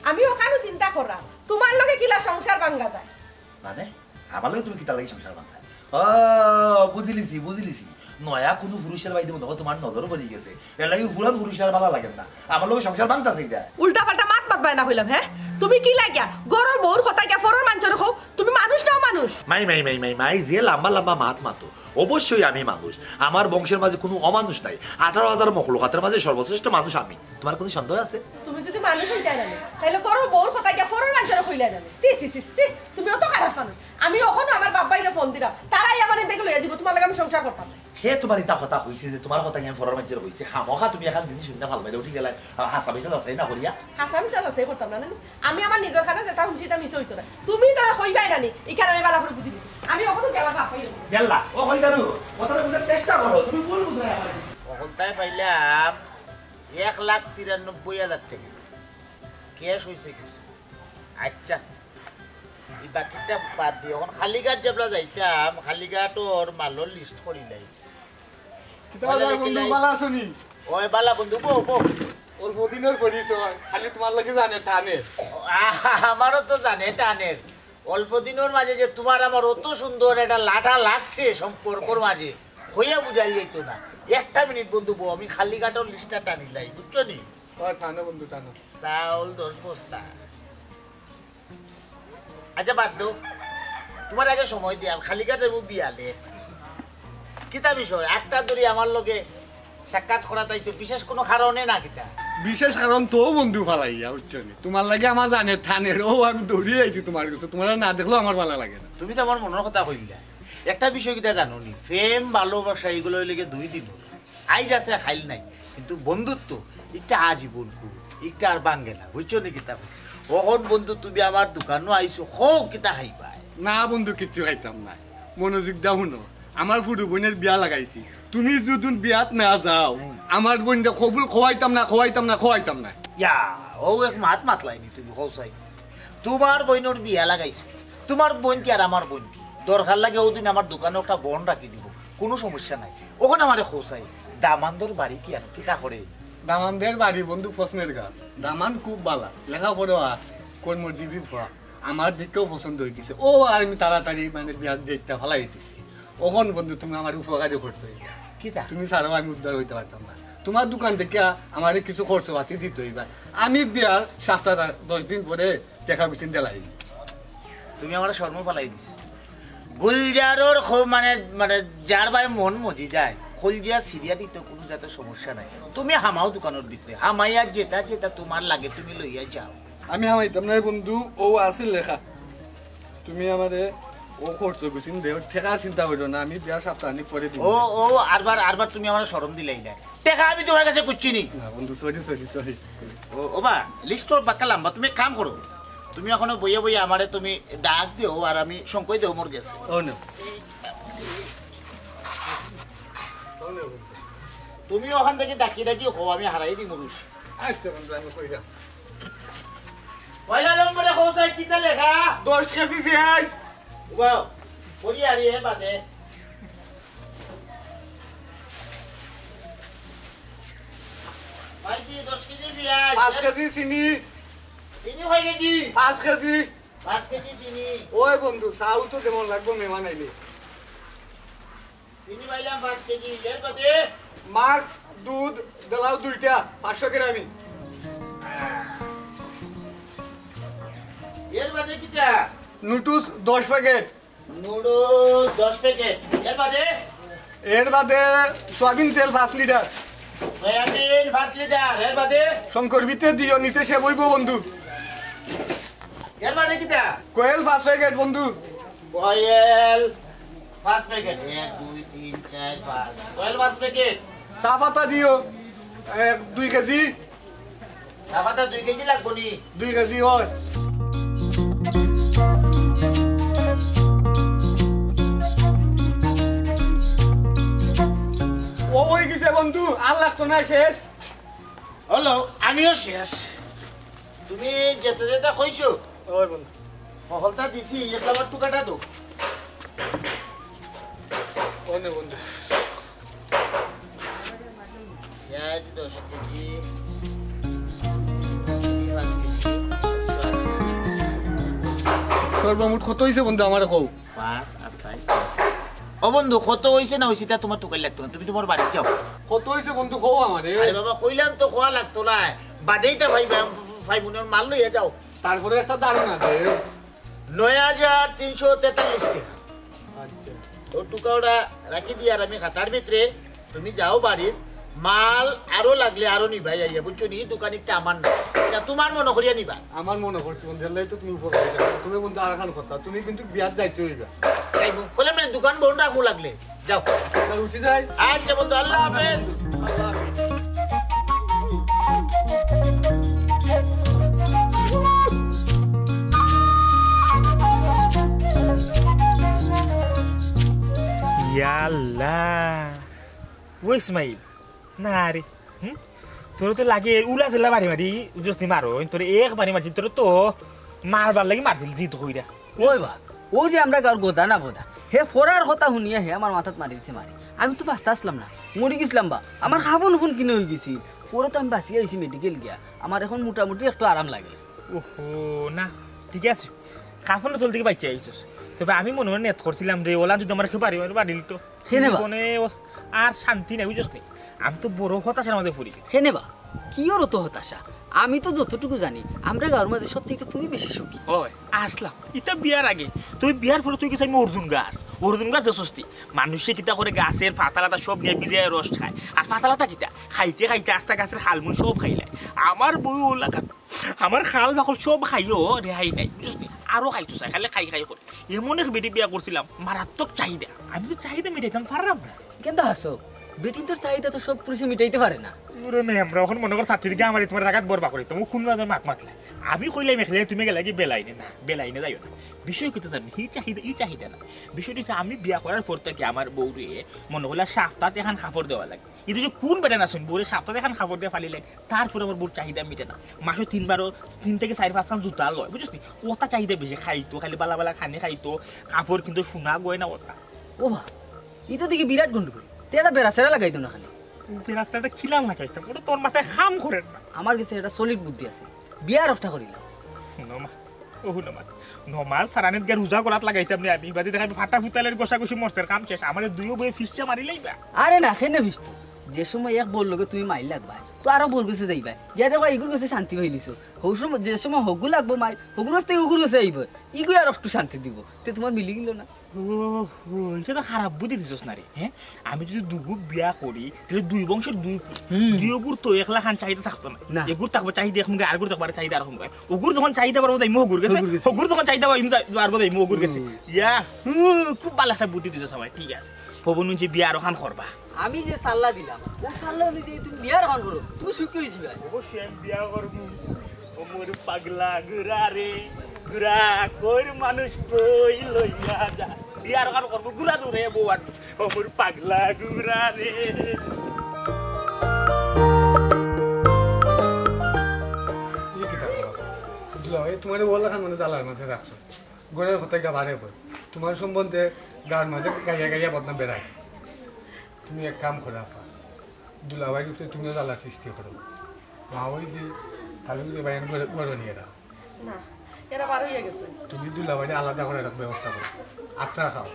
আমি ওখানে চিন্তা করা তোমার লগে কিলা সংসার ভাঙা যায় মানে আমার লাগে তুমি কিতা লাগি সংসার ভাঙা বুঝিলিছি বুঝিলিছি নয়া কোনো পুরুষের বাইরে মতো তোমার নজর পড়ে গেছে এর লাগে পুরান পুরুষের ভালো লাগে না আমার লোক সংসার ভাঙতাছে এটা উল্টা পাল্টা মাত বায় না হইলাম হ্যাঁ তুমি কি লাগিয়া গরর বউর কথা গিয়া ফরর মানছ রাখো তুমি মানুষ নাও মানুষ মাই যে লম্বা লম্বা মাত মাতো অবশ্যই আমি মানুষ আমার বংশের মাঝে কোনো অমানুষ নাই 18,000 মখলুকাতের মাঝে সর্বশ্রেষ্ঠ মানুষ আমি তোমার কোনো সন্দেহ আছে তুমি যদি মানুষ হইতে জানো তাহলে গরর বউর কথা গিয়া ফরর মানছ রাখো হইলা জানো সি তুমি অত খারাপ মানুষ আমি ওখানে আমার বাবাইরে ফোন দিলাম তারাই আমার দেখে লইয়া দিব তোমার লাগে আমি সংসার করতাম হে তোমার এটা কথা হইছে যে তোমার কথা আমি ফরর মাঝে হইছে খামখা তুমি এখন জিনিস শুনতে ভালো বাইরে উঠি গেলা হাসা বিসা আছে না করিয়া হাসা বিসা আছে করতাম না আমি আমার নিজের খানা যেটা শুনছি তা মিস হইতো না তুমি তারা কইবাই না নি ইকার আমি বালা করে বুঝি দিছি আমি ওখানে গেলা বাপাই গেলা ও কই দারু কথাটা বুঝার চেষ্টা করো তুমি বল বুঝাই আমার ওখানটায় পাইলাম 1,93,000 টাকা ক্যাশ হইছে কিছু আচ্ছা এই বাকিটা বাদ দিও এখন খালিঘাট যেবলা যাইতাম খালিঘাটর মালর লিস্ট করি লাই বন্ধু বালা শুনি ওই বালা বন্ধু বো অল্প দিনের পরিচয় খালি তোমার লাগে জানে টানে আমারও তো জানে টানের অল্প দিনের মাঝে যে তোমার আমার অত সুন্দর একটা লাঠা লাগছে সম্পর্কর মাঝে হইয়া বুঝাই যাইতো না একটা মিনিট বন্ধু বো আমি খালিঘাটর লিস্টটা টানি লাই বুঝছো নি টানো বন্ধু টানো চাউল 10 বস্তা আচ্ছা বাদ দো তোমার আগে সময় দিয়া খালিঘাটের বিয়ালে কিতা বিষয় একটা ধরি আমার লগে সাক্ষাৎ করা তাইতো বিশেষ কোনো কারণে না কিতা বিশেষ কারণ তো বন্ধু ফালাইয়া বুঝছো তোমার লাগে আমার জানে থানের ও আমি দৌড়িয়ে আইছি তোমার কাছে তোমার না দেখলেও আমার ভালো লাগে না তুমি তো আমার মনের কথা কইলা একটা বিষয় কিতা জানো নি প্রেম ভালোবাসা এগুলো লেগে 2 দিন আইজ আছে খাইল নাই কিন্তু বন্ধুত্ব একটা আজীবন একটা আর বাঙ্গে না বুঝছো নি কিতা ওহন বন্ধু তুমি আমার দোকানও আইছো হোক কিতা খাইবা না বন্ধু কিচ্ছু খাইতাম না মনোযোগ দাও শুনো আমার ফুটু বোনের বিয়া লাগাইছি তুমি যদি বিয়াত না যাও আমার বোনটা কবুল খোয়াইতাম না ইয়া ও এক মাত লাইনি তুমি হোসাই তোমার বোনের বিয়া লাগাইছো তোমার বোন কি আর আমার বোন কি দরকার লাগে ওদিন আমার দোকানে একটা বন রাখি দিব কোনো সমস্যা নাই ওখানে আমারে হোসাই দামানদর বাড়ি কি আর কিতা করে দামানদের বাড়ি বন্ধু প্রশ্নের গান দামান খুব ভালো লেখাপড়াও আছে কোন মসজিদি ভুয়া আমার দিকেও পছন্দ হয়ে গেছে ও আর আমি তাড়াতাড়ি মানে বিয়ার ডেটটা ভালাই দিতেছি ওখান বন্ধু তুমি আমার উপকারী করতে হইবা কিতা তুমি ছাড়াও আমি উদ্ধার হইতে পারতাম না তোমার দোকান থেকে আমার কিছু খরচ পাতি দিতে হইবা আমি বিয়ার সপ্তাহ 10 দিন পরে টাকা বেশি দেলাই তুমি আমার শর্ম পালাই দিস গুলজারর মানে মানে যার ভাই মন মজি যায় খলজিয়া সিরিয়া দিতে কোনো যাতে সমস্যা নাই তুমি হামাও দোকানের ভিতরে হামাইয়া যেটা তোমার লাগে তুমি লইয়া যাও আমি হামাইতাম না বন্ধু ও আছিল লেখা তুমি আমারে ও খরচ গুছিন দেও ঠেকা চিন্তা করো না আমি বিয়ার সপ্তাহ পরে দিব ও আরবার তুমি আমার শরম দিলাই না টাকা আমি তোমার কাছে কুচ্ছি নি না বন্ধু সরি ও বা লিস্টর বাক্কা লম্বা তুমি কাম করো তুমি এখনো বইয়া আমারে তুমি ডাক দিও আর আমি সংকই দেও মোর গেছে ও না তুমি ওখান থেকে ডাকি হো আমি হারাই দিই মুরুষ আচ্ছা বন্ধু আমি কইরা পয়লা নম্বরে হোসাই কিতা লেখা 10 কেজি পেঁয়াজ ওয়াও পড়ি আরি এ বাদে পাইছি 10 কেজি পেঁয়াজ 5 কেজি চিনি হয়ে গেছি 5 কেজি চিনি ওই বন্ধু চাউল তো দেমন লাগবো মেহমান আইলে চিনি পাইলাম 5 কেজি এর বাদে মাছ দুধ দিলাও 2টা 500 গ্রাম এর বাদে কিটা নুডলস 10 প্যাকেট নুডলস 10 প্যাকেট এর বাদে সয়াবিন তেল 5 লিটার সয়াবিন 5 লিটার এর বাদে শঙ্কর বিতে দিও নিতে সে বইব বন্ধু এর বাদে কিটা কোয়েল 5 প্যাকেট বন্ধু কোয়েল 5 প্যাকেট 1 2 3 4 5 কোয়েল 5 প্যাকেট চা পাতা দিও 2 কেজি চা পাতা 2 কেজি লাগবো নি 2 কেজি হয় ওই গেছে বন্ধু আর লাগতো না শেষ হলো আমিও শেষ তুমি যেতে কইছো ওই বন্ধু মহলটা দিছি এটা আবার টুকাটা দাও ওনে বন্ধু পেঁয়াজ 10 কেজি সর্বমোট কত হয়েছে বন্ধু আমার কও 5 আর 6 ও বন্ধু কত হইছে না হইছে তা তোমার টুকাই লাগতো না তুমি তোমার বাড়ি যাও কত হয়েছে বন্ধু কও আমারে আরে বাবা কইলাম তো খোয়া লাগতো না বাদেইতা ভাই বোনের মাল লইয়া যাও তারপরে একটা ধারণা দে 9343 টাকা আচ্ছা ও টুকাওটা রাখি দিয়ে আর আমি খাতার ভিতরে তুমি যাও বাড়ির মাল আরো লাগলে আরো নিবা ইয়া বুঝছো নি দোকানিকটা আমার না তা তোমার মনে করিয়া নিবা আমার মনে করছে বন্ধু এলাই তো তুমি উপকার তুমি বন্ধু আর খান কথা তুমি কিন্তু বিয়াত যাইতে হইবা যাইবো কলে মানে দোকান বন্ধ রাখবো লাগলে যাও তাহলে উঠে যাই আচ্ছা বন্ধু আল্লাহ হাফেজ আল্লাহ হাফেজ। ইয়াল্লাহ ও ইসমাইল না রে তোর তো লাগে উলা চিল্লা মারি মারি জস্তি মারো তোর এক বাড়ি মারছি তোর তো মারবার লাগি মারছিল জিত হইরা ওই বা ও যে আমরা গাঁর গোদা না বোধা হে ফোরার কথা শুনিয়া হে আমার মাথাত মারি দিছে মারি আমি তো বাঁচতে আসলাম না মরি গেছিলাম বা আমার খাবো নখন কিনে হয়ে গেছি পরে তো আমি বাঁচিয়ে আইছি মেডিকেল গিয়া আমার এখন মোটামুটি একটু আরাম লাগে ওহো না ঠিক আছে কাফনে চল থেকে বাইচে আইছস তবে আমি মনে মনে নেট করছিলাম যে ওলা যদি আমার বাড়ি বাড়িল তো জীবনে আর শান্তি নাই বুঝছ নি আমি তো বড় হতাশার মধ্যে পড়ি হে নেবা কি ওর তো হতাশা আমি তো যতটুকু জানি আমরা গাঁর মাঝে সব থেকে তুমি বেশি সুখী ওই আসলাম এটা বিয়ার আগে তুই বিয়ার পরে তুই গেছিস অর্জুন গাছ দেখছস মানুষে কিতা করে গাছের পাতালাটা সব নিয়ে বিজয় রস খায় আর পাতালাটা কিতা খাইতে খাইতে আস্তা গাছের খালমুল সব খাইলাই আমার বউ ওলাকা আমার খাল বাকল সব খাইও রেহাই নাই বুঝছিস আরো খাইতো চাই খালি খাই খাই করে এমন এক বেটি বিয়া করছিলাম মারাত্মক চাহিদা আমি তো চাহিদা মিটাইতাম পারলাম না কিন্তু আসো বেটি তোর চাহিদা তো সব পুরুষে মিটাইতে পারে না আমরা এখন মনে কর ছাত্রীকে আমার তোমার জায়গায় বরবা করি তুমি কোন মাত মাতলে আমি কইলাই মেখলে তুমি গেলে কি বেলাইনে না বেলাইনে যাইও না বিষয় কিন্তু জানি ই চাহিদা না বিষয়টি হচ্ছে আমি বিয়া করার পর থেকে আমার বউরে মনে হলে সাপ্তাহে এখন কাপড় দেওয়া লাগে কিন্তু যে কোন বেটা না শুন বউরে সাপ্তাহে এখন কাপড় দিয়ে ফালিলে তারপরে আমার বউর চাহিদা মিটে না মাসে 3 থেকে 4-5 খান জুতা লয় বুঝছিস ওটা চাহিদা বেশি খাইতো খালি বালা বালা খানি খাইতো কাপড় কিন্তু সোনা গয়না ওটা ও ভা ই তো দেখি বিরাট গন্ডগোল তেরা বেড়া সেরা লাগাইতো না খালি রাস্তাটা খিলাম লাগাইতাম ওটা তোর মাথায় খাম করে না আমার কাছে এটা সলিড বুদ্ধি আছে বিয়ার রফটা করিলাম নমাল সারানিত গিয়ে রোজা করাত লাগাইতাম রে আমি বাদি দেখাবি ফাটা ফুটালের গোসাগুসি মস্তের কাম শেষ আমার দুইও বই ফিসটা মারি লাইবা আরে না খেনে ফিসতো যে সময় এক বল লগে তুমি মাইল লাগবা তো আরো বল গেছে যাইবা গিয়া দেখো ইগুর কাছে শান্তি হইলিছো সময় যে সময় হগু লাগবো মাই হগুর কাছে উগুর কাছে আইব ইগু আর একটু শান্তি দিব তে তোমার মিলি গেল না এটা তো খারাপ বুদ্ধি দিছস না রে হ্যাঁ আমি যদি দুগুর বিয়া করি তাহলে দুই বংশের দুই গুর তো একলা খান চাহিদা থাকতো না এগুর থাকবো চাহিদা এখন আর গুর থাকবার চাহিদা আর কমবে ওগুর যখন চাহিদা বাড়বো তাই মোগুর গেছে ওগুর যখন চাহিদা বাড়বো তাই মোগুর গেছে ইয়া খুব ভালো একটা বুদ্ধি দিছস সবাই ঠিক আছে পবন যে বিয়া আর খান করবা আমি যে সাল্লা দিলাম ও সাল্লা অনুযায়ী তুমি বিয়ার খান করো তুমি সুখী হয়ে যাবে অবশ্যই আমি বিয়া করবো ও মোর পাগলা গুরা রে গুরা কইর মানুষ কই লইয়া যা বিয়ার খান করবো গুরা দূরে বউ আর ও মোর পাগলা গুরা রে তোমার ওলা খান মানে জ্বালার মাঝে রাখছো গড়ের কথা গা বাড়ে পড়ে তোমার সম্বন্ধে গার মাঝে গাইয়া গাইয়া বদনাম বেড়ায় তুমি এক কাম করো আপা দুলাবাড়ির উপরে তুমিও জ্বালা সৃষ্টি করো মা ওই যে তাহলে বাইরে গড়ে নিয়ে দাও না এরা বার হয়ে গেছে তুমি দুলাবাড়ি আলাদা করে রাখ ব্যবস্থা করো আত্রা খাও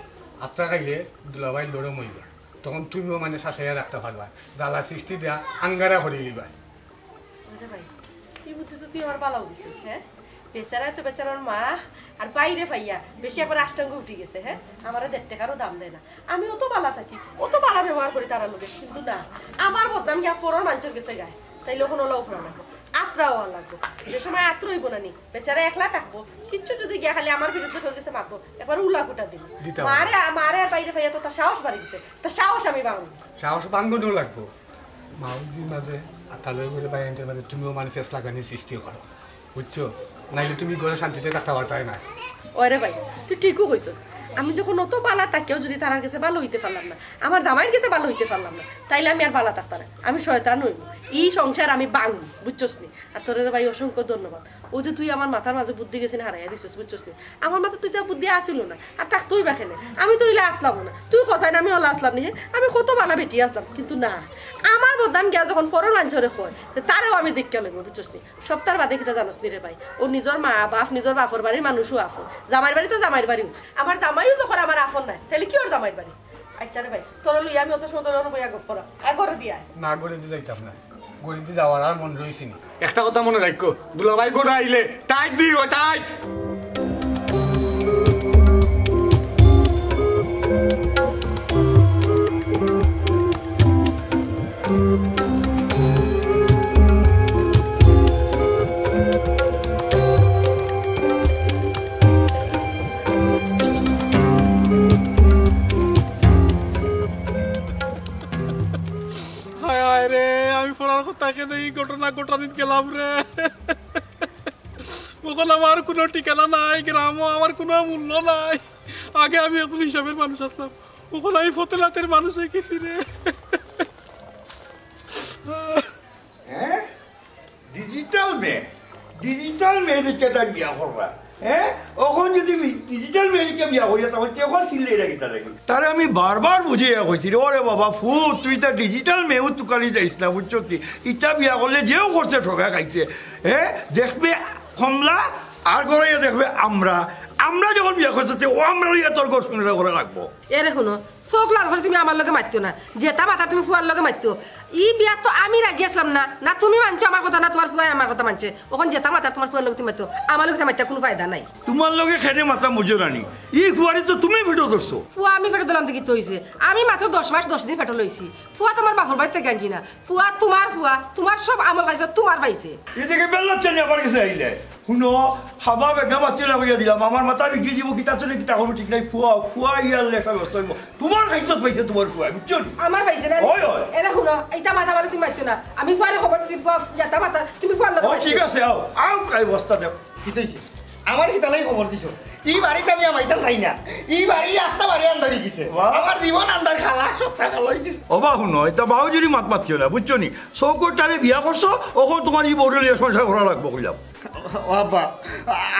আত্রা খাইলে দুলাবাড়ি লড়ে মরিবা তখন তুমিও মানে শাসাইয়া রাখতে পারবা জ্বালা সৃষ্টি দেয়া আঙ্গারা করে দিবা ভাই এই বুদ্ধি তো তুই আমার পালাও দিছিস হ্যাঁ বেচারা তো বেচারার মা আর বাইরে পাইয়া বেশি একবার আষ্টাঙ্গ উঠে গেছে হ্যাঁ আমার 1.5 টাকারও দাম দেয় না আমি অত বালা থাকি অত বালা ব্যবহার করি তারা লোকে কিন্তু না আমার বদনাম গিয়া পরের মানুষের গেছে গায়ে তাই লোক ওলা উপরা লাগবো আত্রাও লাগবো যে সময় আত্র হইব না নি বেচারা একলা থাকবো কিচ্ছু যদি গিয়া খালি আমার বিরুদ্ধে হয়ে গেছে মারবো একবার উলা কুটা দিব মারে আর বাইরে পাইয়া তো তার সাহস বাড়ি গেছে তার সাহস আমি ভাঙবো সাহস ভাঙবো লাগবো মাউজির মাঝে আত্মালয় করে বাইরে মানে তুমিও মানে ফেস লাগানি সৃষ্টি করো বুঝছো নাইলে তুমি ঘরে শান্তিতে থাকতে পারতাই না ওরে ভাই তুই ঠিকও কইছস আমি যখন অত বালা তাকেও যদি তার কাছে ভালো হইতে পারলাম না আমার জামাইয়ের কাছে ভালো হইতে পারলাম না তাইলে আমি আর বালা থাকতাম না আমি শয়তান হইব এই সংসার আমি বাঙু বুঝছস নি আর তোর ভাই অসংখ্য ধন্যবাদ ও যে তুই আমার মাথার মাঝে বুদ্ধি গেছে না হারাইয়া দিছস বুঝছস নি আমার মাথা তুই তো বুদ্ধি আসিল না আর তাক তুই বাখেনে আমি তো ইলে আসলাম না তুই কসাই না আমি হলে আসলাম নি আমি কত বালা বেটি আসলাম কিন্তু না আমার বদনাম গিয়া যখন ফরের মানুষরে কয় তারেও আমি দেখতে লইব বুঝছস নি সপ্তাহ বাদে কিতা জানোস নি রে ভাই ও নিজের মা বাপ নিজের বাপর বাড়ির মানুষও আফন জামাইর বাড়ি তো জামাইর বাড়িও আমার জামাইও যখন আমার আফন নাই তাহলে কি ওর জামাইর বাড়ি আচ্ছা রে ভাই তোর লই আমি অত সুন্দর বইয়া গপ করা একবারে দিয়া না গড়িতে যাইতাম না গড়িতে যাওয়ার আর মন রইছি না একটা কথা মনে রাখো দুলাভাই গড়া আইলে টাইট দিও টাইট ঘটনা ঘটানিত গেলাম রে ওখানে আমার কোনো ঠিকানা নাই গ্রামও আমার কোনো মূল্য নাই আগে আমি এখন হিসাবের মানুষ আসলাম ওখানে আমি ফতেলাতের মানুষ হয়ে গেছি রে ডিজিটাল মেয়েদেরকে তার বিয়া করবা হ্যাঁ ওখন যদি ডিজিটাল মেয়েদেরকে বিয়া করিয়া তখন তেখন চিল্লাই রাখি তারে আমি বারবার বুঝিয়ে কইছি ওরে বাবা ফুট তুই তা ডিজিটাল মেয়েও তুকালি যাইস না বুঝছো কি ইটা বিয়া করলে যেও করছে ঠকা খাইছে হ্যাঁ দেখবে কমলা আর গড়াইয়া দেখবে আমরা যখন বিয়া করছে ও আমরা তোর ঘর সংসার করে রাখবো এরে শুনো চোখ লাল করে তুমি আমার লগে মারতো না যেটা মাথা তুমি ফুয়ার লগে মারতো ই বিয়া তো আমি রাজি আসলাম না না তুমি মানছো আমার কথা না তোমার ফুয়াই আমার কথা মানছে ওখান যেটা মাথা তোমার ফুয়ার লগে তুমি মারতো আমার লগে মারতে কোনো ফায়দা নাই তোমার লগে খেনে মাথা মুজো রানি ই ফুয়ারি তো তুমি ফেটো ধরছো ফুয়া আমি ফেটো দিলাম দেখি তো হইছে আমি মাত্র 10 মাস 10 দিন ফেটো লইছি ফুয়া তোমার বাপর বাড়িতে গাঞ্জি না ফুয়া তোমার সব আমল কাজ তোমার পাইছে এদিকে বেল্লাচ্ছ না আবার কাছে আইলে শুনো খাবা বেগা বাচ্চা লাগিয়ে দিলাম আমার মাথা বিক্রি দিব কিতা চলে কিতা কোনো ঠিক নাই ফুয়া ইয়ার লেখা ব্যস্ত হইব তোমার খাইছত পাইছে তোমার ফুয়া বুঝছো আমার পাইছে না এরা শুনো এইটা মাথা বলে তুমি মারছো না আমি ফুয়ারে খবর দিছি ফুয়া যেটা মাথা তুমি ফুয়ার লগে ঠিক আছে আও কাই বস্তা দেব কি হইছে আমার কি তালাই খবর দিছো ই বাড়িতে আমি আমাইতাম চাই না ই বাড়ি আস্তা বাড়ি আন্দারি গেছে আমার জীবন আন্দার খালা সব টাকা লই গেছে অবা শুনো এটা বাউ যদি মাত মাতিও না বুঝছো নি চৌকর তারে বিয়া করছো ওখন তোমার ই বড়লিয়া সংসার করা লাগবো কইলাম ও আব্বা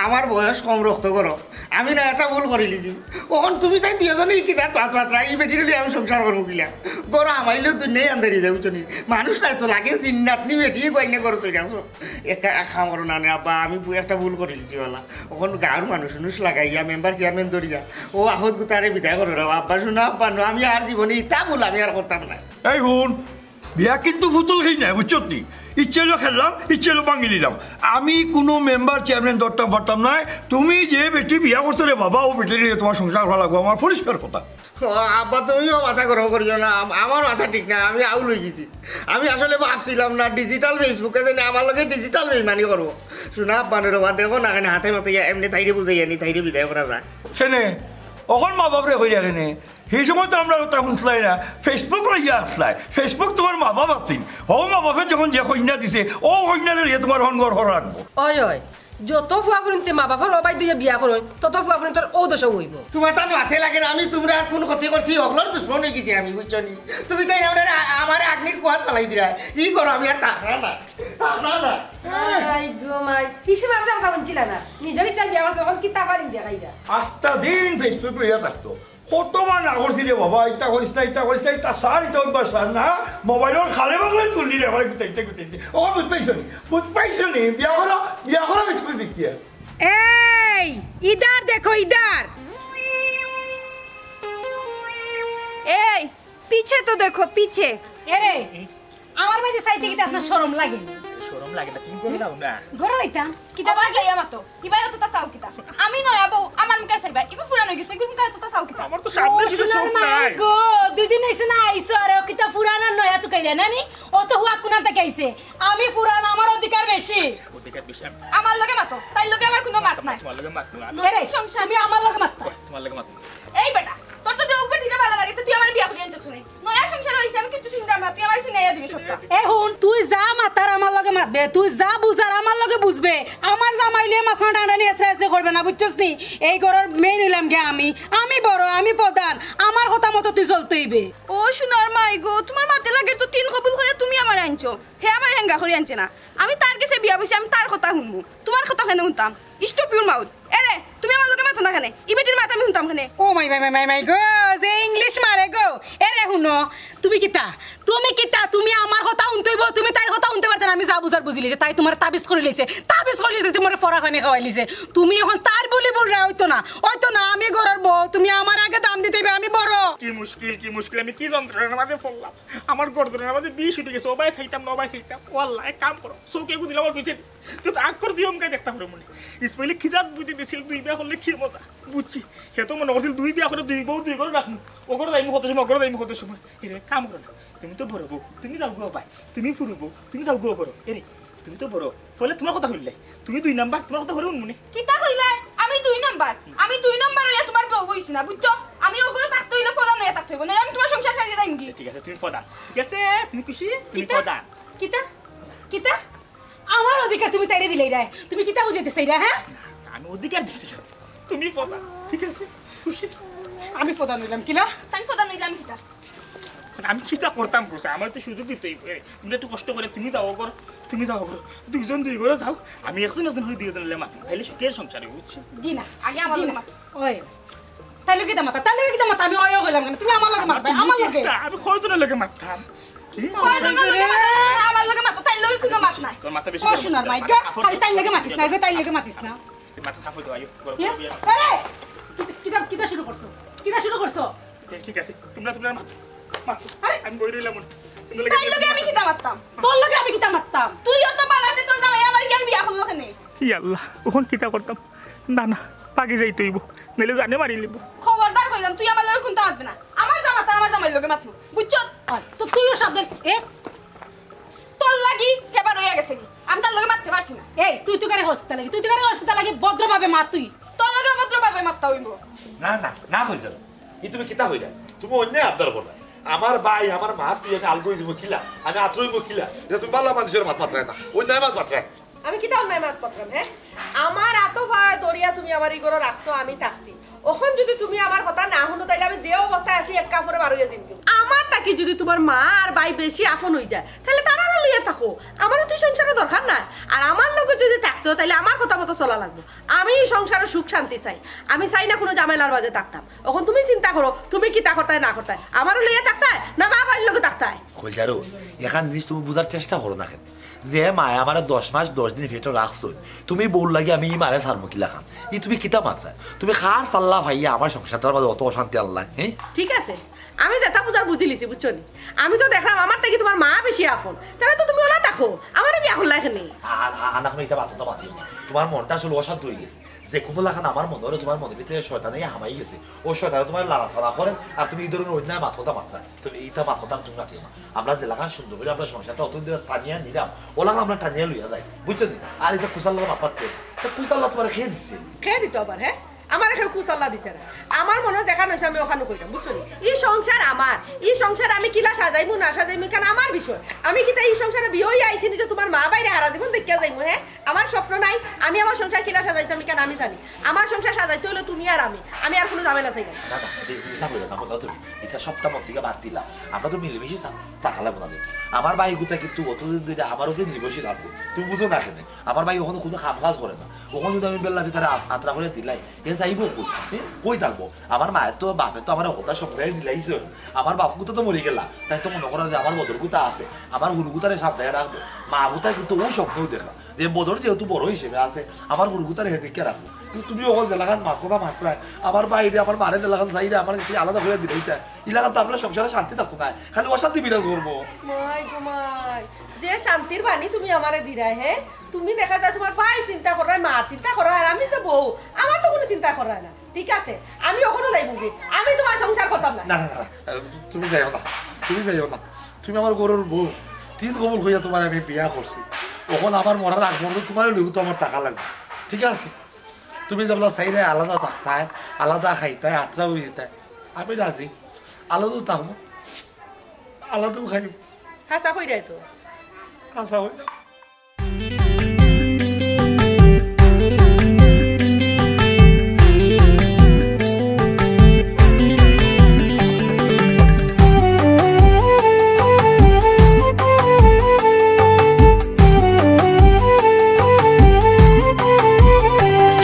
আমার বয়স কম রক্ত করো আমি না একটা ভুল করে লিছি ওখন তুমি তাই দুজনেই কি তার ভাত ভাত এই বেটির আমি সংসার করবো কিলা গরো আমাইলেও তুই নেই আন্দারি যাও চনি মানুষ নাই তো লাগে চিন্নাতনি বেটি গয়না করো তুই রাখছো একা খাম করো না আব্বা আমি একটা ভুল করে লিছি বলা ওখন গাঁর মানুষ লাগাইয়া মেম্বার চেয়ারম্যান ধরিয়া ও আহত গুতারে বিদায় করো রা আব্বা শুনো আব্বা নো আমি আর জীবনে ইটা ভুল আমি আর করতাম না এই শুন বিয়া কিন্তু ফুতুল খাই নাই বুঝছো নি ইচ্ছেলো খেললাম ইচ্ছেলো ভাঙি নিলাম আমি কোনো মেম্বার চেয়ারম্যান ধরতাম পারতাম না তুমি যে বেটি বিয়া করছো রে বাবা ও বেটি তোমার সংসার ভালো লাগবো আমার পরিষ্কার কথা আব্বা তুমিও মাথা গরম করিও না আমার মাথা ঠিক না আমি আউল হয়ে গেছি আমি আসলে ভাবছিলাম না ডিজিটাল ফেসবুকে যে আমার লগে ডিজিটাল বেইমানি করবো শোনা আব্বা রবা দেখো না কেন হাতে মাতে এমনি তাইরে বুঝাই আনি তাইরে বিদায় করা যায় সেনে অখন মা বাপরে হয়ে রাখেনে সেই সময় তো আমরা ওটা শুনছিলাই না ফেসবুক লইয়া আসলাই ফেসবুক তোমার মা বাপ আছিল ও মা বাপে যখন যে কন্যা দিছে ও কন্যারে লিয়ে তোমার সংঘর করা রাখবো ওই যত ফুয়া ফুরিতে মা বাবার অবাই দিয়ে বিয়া করো তত ফুয়া ফুরিন তোর ও দশা হইব তোমার তার মাথে লাগে না আমি তোমরা আর কোন ক্ষতি করছি অগলার দুশ্মন হয়ে গেছি আমি বুঝছো নি তুমি তাই আমার আগ্নির কুয়ার পালাই দিলা ই করো আমি আর টাকা না আই গো মাই কিসে বাপরা কথা বলছিলা না নিজের ইচ্ছা বিয়া করতে তখন কি তাবারি দিয়া খাইরা আস্তা দিন ফেসবুক লইয়া থাকতো কতমান আগরছি রে বাবা ইটা করিস না ইটা সার ইটা অভ্যাস সার না মোবাইলের খালে বাগলে তুললি রে আমার গুটাইতে ও বুঝ পাইছো নি বিয়া করা ফেসবুক দেখিয়া এই ইদার দেখো ইদার এই পিছে তো দেখো পিছে এরে আমার মাঝে চাইতে কি আপনার শরম লাগে শরম লাগে না তুমি করে দাও না গড়া লাইতা কিতা বাই যাইয়া মাতো কিবাই তো তা চাও কিতা আমি নয় আবু আমার মুখে চাইবা ইগু ফুরান হই গেছে ইগু মুখে তো তা চাও কিতা আমার তো সামনে কিছু চোখ নাই গো দুদিন হইছে না আইছো আরে কিতা ফুরান আর নয়া তো কইরা নানি ও তো হুয়া কোনা থেকে আইছে আমি ফুরান আমার অধিকার বেশি আমার লগে মাতো তাই লগে আমার কোনো মাত নাই তোমার লগে মাত না এরে তুমি আমার লগে মাত্তা তোমার লগে মাত এই বেটা তোর তো দেউক বেটিটা ভালো লাগে তুই আমার বিয়া করিয়া আনছিস নাই নয়া সংসার হইছে আমি কিছু চিন্তা না তুই আমার সিনাইয়া দিবি সত্য এ হুন তুই যা মাতার আমার লগে মাতবে তুই যা বুঝার আমার লগে বুঝবে আমার জামাইলে মাছনা টানানি এসে করবে না বুঝছস নি এই ঘরের মেইন হইলাম গে আমি বড় আমি প্রধান আমার কথা মতো তুই চলতে হইবে ও সোনার মাই গো তোমার মাতে লাগে তো তিন কবুল হয়ে তুমি আমার আনছো হে আমার হেঙ্গা করে আনছে না আমি তার কাছে বিয়া বসে আমি তার কথা শুনবো তোমার কথা কেন শুনতাম স্টপ ইউর মাউথ এরে তুমি আমার লগে মাথা না খানে ই বেটির মাথা আমি শুনতাম খানে ও মাই গো যে ইংলিশ মারে গো এরে শুনো তুমি কিতা তুমি আমার কথা শুনতেইব তুমি তাই কথা শুনতে পারতে না আমি যা বুঝার বুঝিলি যে তাই তোমার তাবিজ করে লিছে তোমার ফরা খানে খাওয়াই লিছে তুমি এখন তার বলি বলরা হইতো না আমি ঘরের বউ তুমি আমার আগে দাম দিতেইবে আমি বড় কি মুশকিল আমি কি যন্ত্রণার মাঝে পড়লাম আমার গর্দনের মাঝে বিষ উঠে গেছে ওবাই চাইতাম নবাই চাইতাম ওয়াল্লাহ এক কাম করো চৌকে গুদিল আমার পিছিয়ে তো আগ করে দিও আমাকে দেখতাম রে মনে ইসমাইলে খিজাত বুঝি দিছিল 2 বিয়া করলে কি মজা বুঝছি হে তো মনে করছিল 2 বিয়া করে 2 বউ 2 করে রাখমু ও করে যাইমু কত সময় এরে কাম করো তুমি তো বড় বউ তুমি যাও গো ভাই তুমি ফুরু বউ তুমি যাও গো বড় এরে তুমি তো বড় বলে তোমার কথা হইলে তুমি 2 নাম্বার তোমার কথা হইল মনে কিতা হইলে আমি 2 নাম্বার হইয়া তোমার বউ হইছি না বুঝছো আমি ওগুলো থাকতে হইলে ফলা নয়া থাকতে হইব না আমি তোমার সংসার সারিয়ে দাইম কি ঠিক আছে তুমি ফদা ঠিক আছে তুমি খুশি তুমি ফদা কিতা আমার অধিকার তুমি তাইরে দিলেই রে তুমি কিতা বুঝাইতে চাইরা হ্যাঁ আমি অধিকার দিছি তুমি ফদা ঠিক আছে খুশি আমি ফদা নইলাম কিলা তাই ফদা নইলাম কিতা আমি চিন্তা করতাম বসে আমার তো সুযোগ দিতেই তুমি একটু কষ্ট করে তুমি যাও করো দুজন 2 করে যাও আমি একজন হয়ে 2 জন মাথা তাহলে সুখের সংসারে বুঝছো জি না আগে আমার লগে মাথা ওই তাইলে কি মাথা আমি ওই হইলাম কেন তুমি আমার লগে মাথা আমার লগে আমি কয়জনের লগে মাথা কি কয়জনের লগে মাথা আমার লগে মাথা তাই লগে কোনো মাথা নাই তোর মাথা বেশি ও শোনার মাইকা তাই লগে মাতিস না তাই লগে মাতিস না মাথা সাফ দাও আইও আরে কিতা শুরু করছো ঠিক আছে তোমরা মাথা আমি বই রইলাম তাই লগে আমি কিতা মারতাম তোর লগে আমি কিতা মারতাম তুই অত বালাতে তোর জামাই আমার কি বিয়া করলো কেন ই আল্লাহ ওখন কিতা করতাম না পাগি যাইতে হইব নইলে জানে মারি লিব খবরদার কইলাম তুই আমার লগে কোনটা মারবি না আমার জামাই লগে মারবো বুঝছ তো তুইও শব্দ তোর লাগি হেবার হইয়া গেছে কি আমি তার লগে মারতে পারছি না এই তুই কারে হসপিটাল লাগি ভদ্রভাবে মার তুই তোর লগে ভদ্রভাবে মারতে হইব না হই যাও তুমি কিতা হইলা তুমি অন্য আবদার করবা আমার ভাই আমার মা তুই আমি আলগো হইব কিলা আমি আত্রইব কিলা এটা তুমি বালা মানুষের মাত মাত্রায় না অন্য মাত মাত্রায় আমি কি তাও নাই মাত পত্রাম হ্যাঁ আমার এত ভাড়া দরিয়া তুমি আমার ইগোর রাখছো আমি থাকছি ওখন যদি তুমি আমার কথা না শুনো তাইলে আমি যে অবস্থায় আছি এক কাপড়ে মারুইয়া দিম আমার তাকি যদি তোমার মা আর ভাই বেশি আপন হয়ে যায় তাহলে তারা লইয়া থাকো আমারও তুই সংসারের দরকার নাই আর আমার লোকে যদি থাকতো তাহলে আমার কথা মতো চলা লাগবে আমি সংসারে সুখ শান্তি চাই আমি চাই না কোনো ঝামেলার মাঝে থাকতাম এখন তুমি চিন্তা করো তুমি কি তা করতাই না করতাই আমারও লইয়া থাকতাই না মা ভাইয়ের লোকে থাকতাই কইজারো এখান জিনিস তুমি বুঝার চেষ্টা করো না কেন যে মায় আমার 10 মাস 10 দিন ভেতর রাখছো তুমি বল লাগে আমি মারে সারমুকিলা খান তুমি কিতা মাত্রা তুমি খার সাল্লা ভাইয়া আমার সংসারটার মাঝে অত অশান্তি আল্লাহ হ্যাঁ ঠিক আছে আমি যেটা বুঝার বুঝিলিছি বুঝছো নি আমি তো দেখলাম আমার থেকে তোমার মা বেশি আপন তাহলে তো তুমি ওলা দেখো আমার বিয়া করলা এখানে আনা আমি এটা বাতটা বাতিল না তোমার মনটা আসলে অশান্ত হয়ে গেছে যে কোনো লাখান আমার মনে হলো তোমার মনের ভিতরে শয়তানে হামাই গেছে ও শয়তানে তোমার লাড়াছাড়া করেন আর তুমি এই ধরনের অন্যায় মাথা মাত্রা তুমি এইটা মাথা তুমি রাখিও না আমরা যে লাখান সুন্দর করে আমরা সংসারটা অত দিন টানিয়া নিলাম ও লাগান আমরা টানিয়া লইয়া যাই বুঝছো নি আর এটা কুসাল্লা মাপাতে কুসাল্লা তোমার খেয়ে দিচ্ছে খেয়ে দিত আবার হ্যাঁ আমার এখানে কুসাল্লা দিছে না আমার মনে দেখানো হয়েছে আমি ওখানে কইতাম বুঝছো নি এই সংসার আমার এই সংসার আমি কিলা সাজাইমু না সাজাইমু কেন আমার বিষয় আমি কি তাই এই সংসারে বিয়ে হয়ে আইছি যে তোমার মা বাইরে হারা জীবন দেখিয়া যাইমু হ্যাঁ আমার স্বপ্ন নাই আমি আমার সংসার কিলা সাজাইতাম কেন আমি জানি আমার সংসার সাজাইতে হলো তুমি আর আমি আর কোনো ঝামেলা চাই না এটা সবটা মন থেকে বাদ দিলাম আমরা তো মিলেমিশে তাকালাম না আমার ভাই গুতা কিন্তু অতদিন ধরে আমার উপরে নির্ভরশীল আছে তুমি বুঝো না কেন আমার ভাই ওখানে কোনো কাম কাজ করে না ওখানে যদি আমি বেলা দিতে আত্রা করে দিলাই এ যাইব কই থাকবো আমার মায়ের তো বাপের তো আমার কথা সপ্তাহে দিলাইছে আমার বাপ গুতো তো মরে গেলা তাই তো মনে করো যে আমার বদর গুতা আছে আমার হুরু গুতারে সাবধানে রাখবো মা গুতা কিন্তু ও স্বপ্নও দেখা যে বদর যেহেতু বড় হিসেবে আছে আমার হুরু গুতারে হেদিকে রাখবো কিন্তু তুমি ওখানে দেলাখান মাত কথা মাত প্রায় আমার বাইরে আমার মারে দেলাখান চাইরে আমার কাছে আলাদা করে দিলেই তাই এলাকার তো আপনার সংসারে শান্তি থাকতো না খালি অশান্তি বিরাজ করবো যে শান্তির বাণী তুমি আমারে দিরাই হে তুমি দেখা যায় তোমার ভাই চিন্তা করার মার চিন্তা করার আর আমি তো বউ আমার তো কোনো চিন্তা করার না ঠিক আছে আমি ওখানে যাইব আমি তোমার সংসার করতাম না না তুমি যাইও না তুমি আমার গরুর বউ 3 কবুল হইয়া তোমার আমি বিয়া করছি ওখানে আমার মরার আগ পর্যন্ত তোমার লঘু তো আমার টাকা লাগবে ঠিক আছে তুমি যেগুলো চাইলে আলাদা থাকতায় আলাদা খাইতায় আত্রা হয়ে যেতায় আমি রাজি আলাদাও থাকবো আলাদাও খাইব হাসা হয়ে যায় তো হাসা হয়ে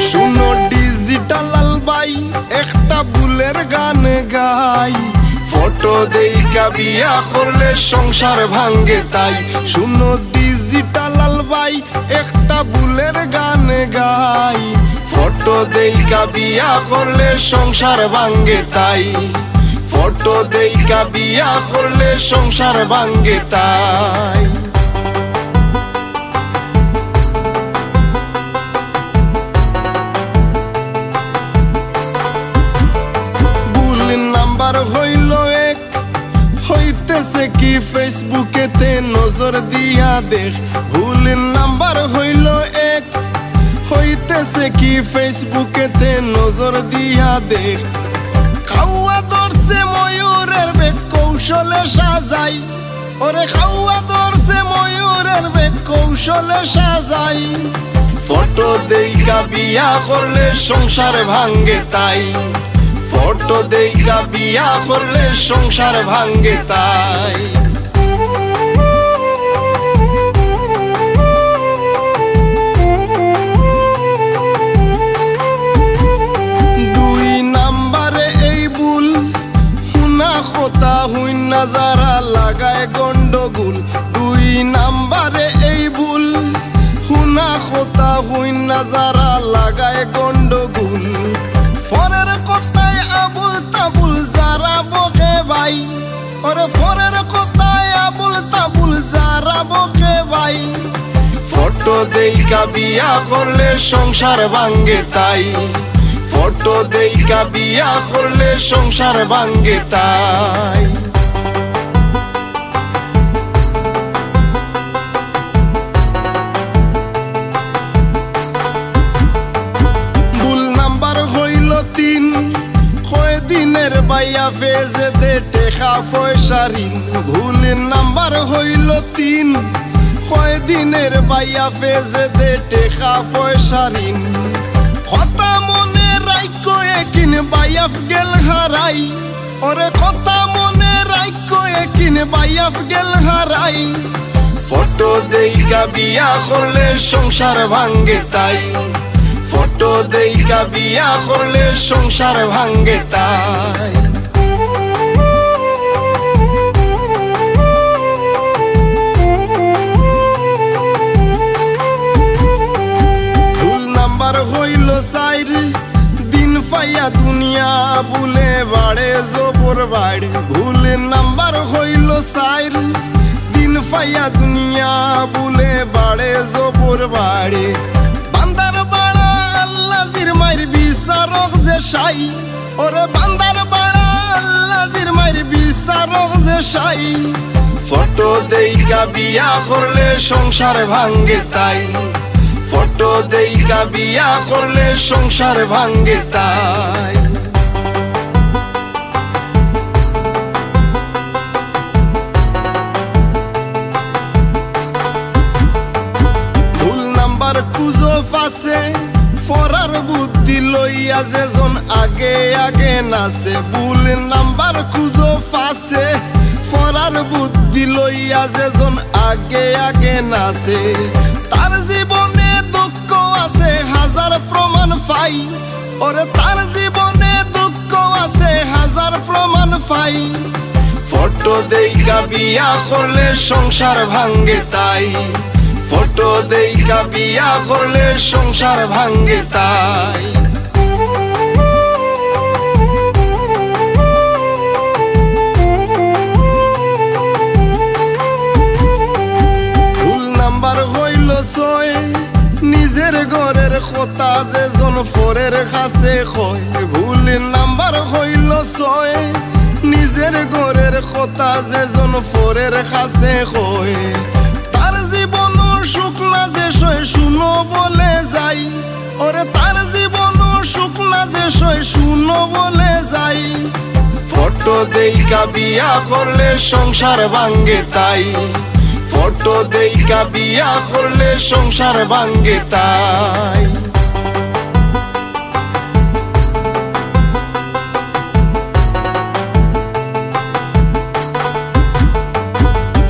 শুনো ডিজিটাল আলবাই একটা বুলের গান গাই দেইকা বিয়া করলে সংসার ভাঙ্গে তাই শূন্য ডিজিটাল আলবাই একটা বুলের গান গাই ফটো দেইকা বিয়া করলে সংসার ভাঙ্গে তাই ফটো দেইকা বিয়া করলে সংসার ভাঙ্গে তাই ভুল নাম্বার হইল এক হইতেছে কি ফেসবুকেতে নজর দিয়া দেখ ভুল নাম্বার হইল এক হইতেছে কি ফেসবুকেতে নজর দিয়া দেখ খাওয়া ধরছে ময়ূরের বেগ কৌশলে সাজাই ওরে খাওয়া ধরছে ময়ূরের বেগ কৌশলে সাজাই ফটো দেইকা বিয়া করলে সংসার ভাঙ্গে তাই ফটো দেইকা বিয়া করলে সংসার ভাঙ্গে তাই দুই নাম্বারে এই ভুল হুনা খোতা হুইনা যারা লাগায় গন্ডগোল দুই নাম্বারে এই ভুল হুনা খোতা হুইনা যারা লাগায় গন্ডগোল ফরের কথায় আবুল তাবুল যারা বকে ভাই ওরে ফরের কথায় আবুল তাবুল যারা বকে ভাই ফটো দেইকা বিয়া করলে সংসার ভাঙ্গে তাই ফটো দেইকা বিয়া করলে সংসার ভাঙ্গে তাই ভুল নাম্বার হইল তিন কয়দিনের বাইয়া ফেজে দে টেকা পয়সা ঋণ ভুল নাম্বার হইল তিন কয়দিনের বাইয়া ফেজে দে টেকা পয়সা ঋণ কথা মনে রাইকো একিন বাইয়াফ গেল হারাই ওরে কথা মনে রাইকো একিন বাইয়াফ গেল হারাই ফটো দেইকা বিয়া করলে সংসার ভাঙ্গে তাই ফটো দেইকা বিয়া করলে সংসার ভাঙ্গে তাই ভুল নাম্বার হইল সাইর দিন পাইয়া দুনিয়া বুলে বাড়ে জবর বাড়ে ভুল নাম্বার হইল সাইর দিন পাইয়া দুনিয়া বুলে বাড়ে জবর বাড়ে বান্দার বাড়া আল্লাহর মাইর বিচারক যে সাই ওরে বান্দার বাড়া আল্লাহর মাইর বিচারক যে সাই ফটো দেইকা বিয়া করলে সংসার ভাঙ্গে তাই ফটো দেইকা বিয়া করলে সংসার ভাঙ্গে তাই ভুল নাম্বার কুজো ফাসে ফরার বুদ্ধি লইয়া যেজন আগে আগে নাচে ভুল নাম্বার কুজো ফাসে ফরার বুদ্ধি লইয়া যেজন আগে আগে নাচে তার জীবনে দুঃখ আছে হাজার প্রমাণ পাই ওরে তার জীবনে দুঃখ আছে হাজার প্রমাণ পাই ফটো দেইকা বিয়া করলে সংসার ভাঙ্গে তাই ফটো দেইকা বিয়া করলে সংসার ভাঙ্গে তাই ভুল নাম্বার হইল ছয় নিজের ঘরের কথা যে জন ফরের কাছে কয় ভুল নাম্বার হইল ছয় নিজের ঘরের কথা যে জন ফরের কাছে কয় তার জীবন সুখ না যে সয় শুনো বলে যাই ওরে তার জীবন সুখ না যে সয় শুনো বলে যাই ফটো দেইকা বিয়া করলে সংসার ভাঙ্গে তাই ফটো দেইকা বিয়া করলে সংসার ভাঙ্গে তাই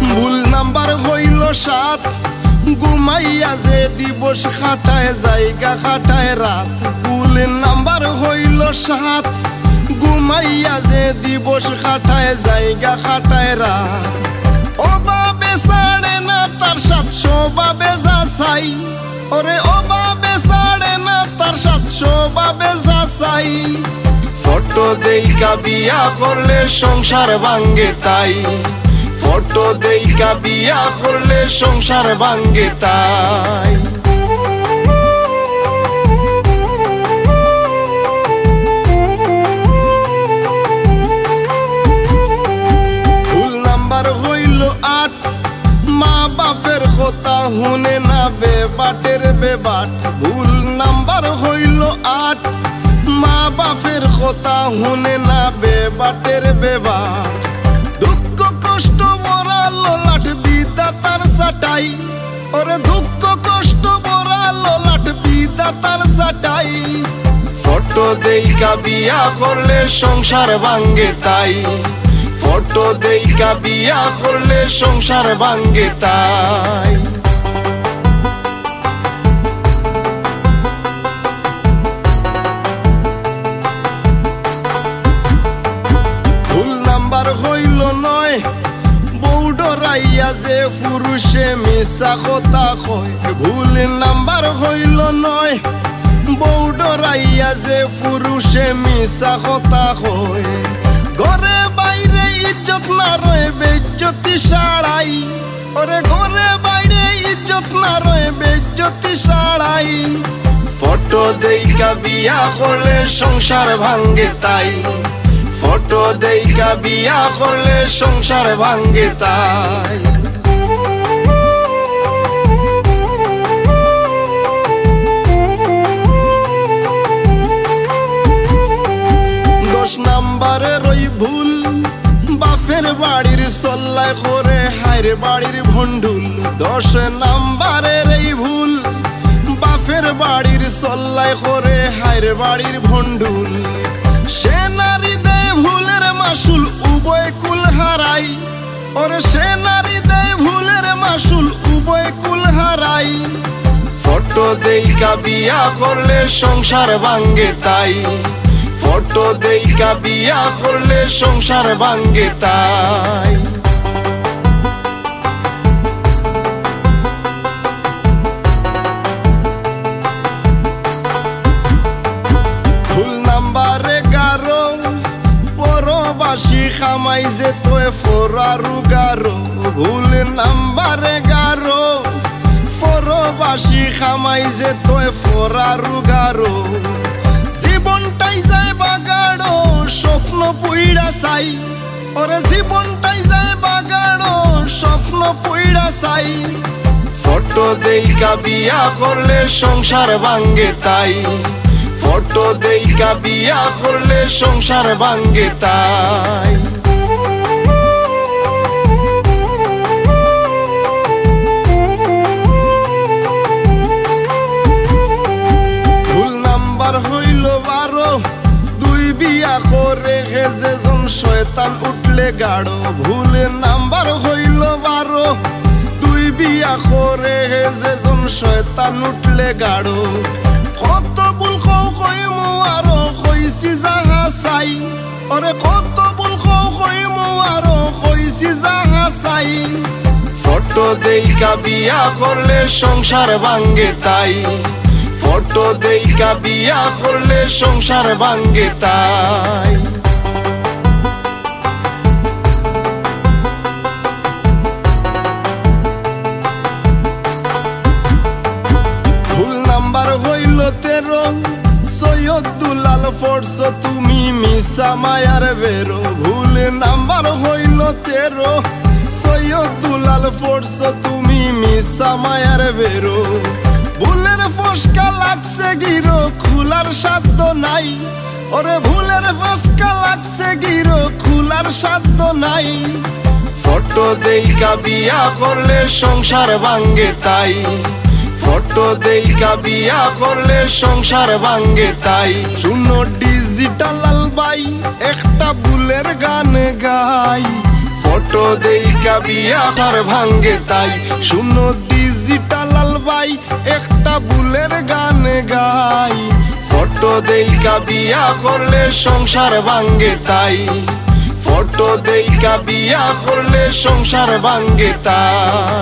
ভুল নাম্বার হইল 7 ঘুমাইয়া যে দিবস খাটায় জায়গা খাটায় রাত ভুল নাম্বার হইল 7 মাইয়া যে দিবস খাটায় জায়গা খাটায় রাত অভাবে ছাড়ে না তার 700 ভাবে যাচাই ওরে অভাবে ছাড়ে না তার 700 ভাবে যাচাই ফটো দেইকা বিয়া করলে সংসার ভাঙ্গে তাই ফটো দেইকা বিয়া করলে সংসার ভাঙ্গে তাই ভুল নাম্বার হইল 8 মা বাপের কথা শুনে না বেবাটের বেবাট ভুল নাম্বার হইল 8 মা বাপের কথা শুনে না বেবাটের বেবাট দুঃখ কষ্ট ভরা ললাট বিধাতার সাটাই ওরে দুঃখ কষ্ট ভরা ললাট বিধাতার সাটাই ফটো দেইকা বিয়া করলে সংসার ভাঙ্গে তাই ফটো দেইকা বিয়া করলে সংসার ভাঙ্গে তাই ভুল নাম্বার হইল 9 বউ ডরাইয়া যে পুরুষে মিশা কথা কয় ভুল নাম্বার হইল 9 বউ ডরাইয়া যে পুরুষে মিশা কথা কয় ঘরে বাইরে ইজ্জত না রয়ে বেজ্জতি সাড়াই ওরে ঘরে বাইরে ইজ্জত না রয়ে বেজ্জতি সাড়াই ফটো দেইকা বিয়া করলে সংসার ভাঙ্গে তাই ফটো দেইকা বিয়া করলে সংসার ভাঙ্গে তাই 10 নাম্বারের ওই ভুল বাপের বাড়ির সল্লায় করে হায়রে বাড়ির ভন্ডুল 10 নাম্বারের এই ভুল বাপের বাড়ির সল্লায় করে হায়রে বাড়ির ভন্ডুল সে নারী দেয় ভুলের মাসুল উভয় কুল হারাই ওরে সে নারী দেয় ভুলের মাসুল উভয় কুল হারাই ফটো দেইকা বিয়া করলে সংসার ভাঙ্গে তাই ফটো দেইকা বিয়া করলে সংসার ভাঙ্গে তাই ভুল নাম্বার 11 পরবাসী খামাই যে তোয় ফোরারু গারো ভুল নাম্বার 11 পরবাসী খামাই যে তোয় ফোরারু গারো জীবনটাই যায় বাগাড়ো স্বপ্ন পুইড়া চাই ওরে জীবনটাই যায় বাগাড়ো স্বপ্ন পুইড়া চাই ফটো দেইকা বিয়া করলে সংসার ভাঙ্গে তাই ফটো দেইকা বিয়া করলে সংসার ভাঙ্গে তাই ভুল নাম্বার হইল 12 দুই বিয়া করে যেজন শয়তান উঠলে গাড়ো ভুল নাম্বার হইল 12 দুই বিয়া করে যেজন শয়তান উঠলে গাড়ো কত ভুল কইমু আরো কইছি যাহা চাই ওরে কত ভুল কইমু আরো কইছি যাহা চাই ফটো দেইকা বিয়া করলে সংসার ভাঙ্গে তাই ফটো দেইকা বিয়া করলে সংসার ভাঙ্গে তাই ভুল নাম্বার হইল 13 সৈয়দ দুলাল ফোর্স তুমি মিশা মায়ার বেরো ভুল নাম্বার হইল 13 সৈয়দ দুলাল ফোর্স তুমি মিশা মায়ার বেরো ভুলের ফসকা লাগছে গিরো খুলার সাধ্য নাই ওরে ভুলের ফসকা লাগছে গিরো খুলার সাধ্য নাই ফটো দেইকা বিয়া করলে সংসার ভাঙ্গে তাই ফটো দেইকা বিয়া করলে সংসার ভাঙ্গে তাই শুনো ডিজিটাল ভাই একটা বুলের গান গাই ফটো দেইকা বিয়া আর ভাঙ্গে তাই শুনো ডিজিটাল ভাই একটা বুলের গান গাই ফটো ফটো দেইকা বিয়া করলে সংসার ভাঙ্গে তাই ফটো দেইকা বিয়া করলে সংসার ভাঙ্গে তাই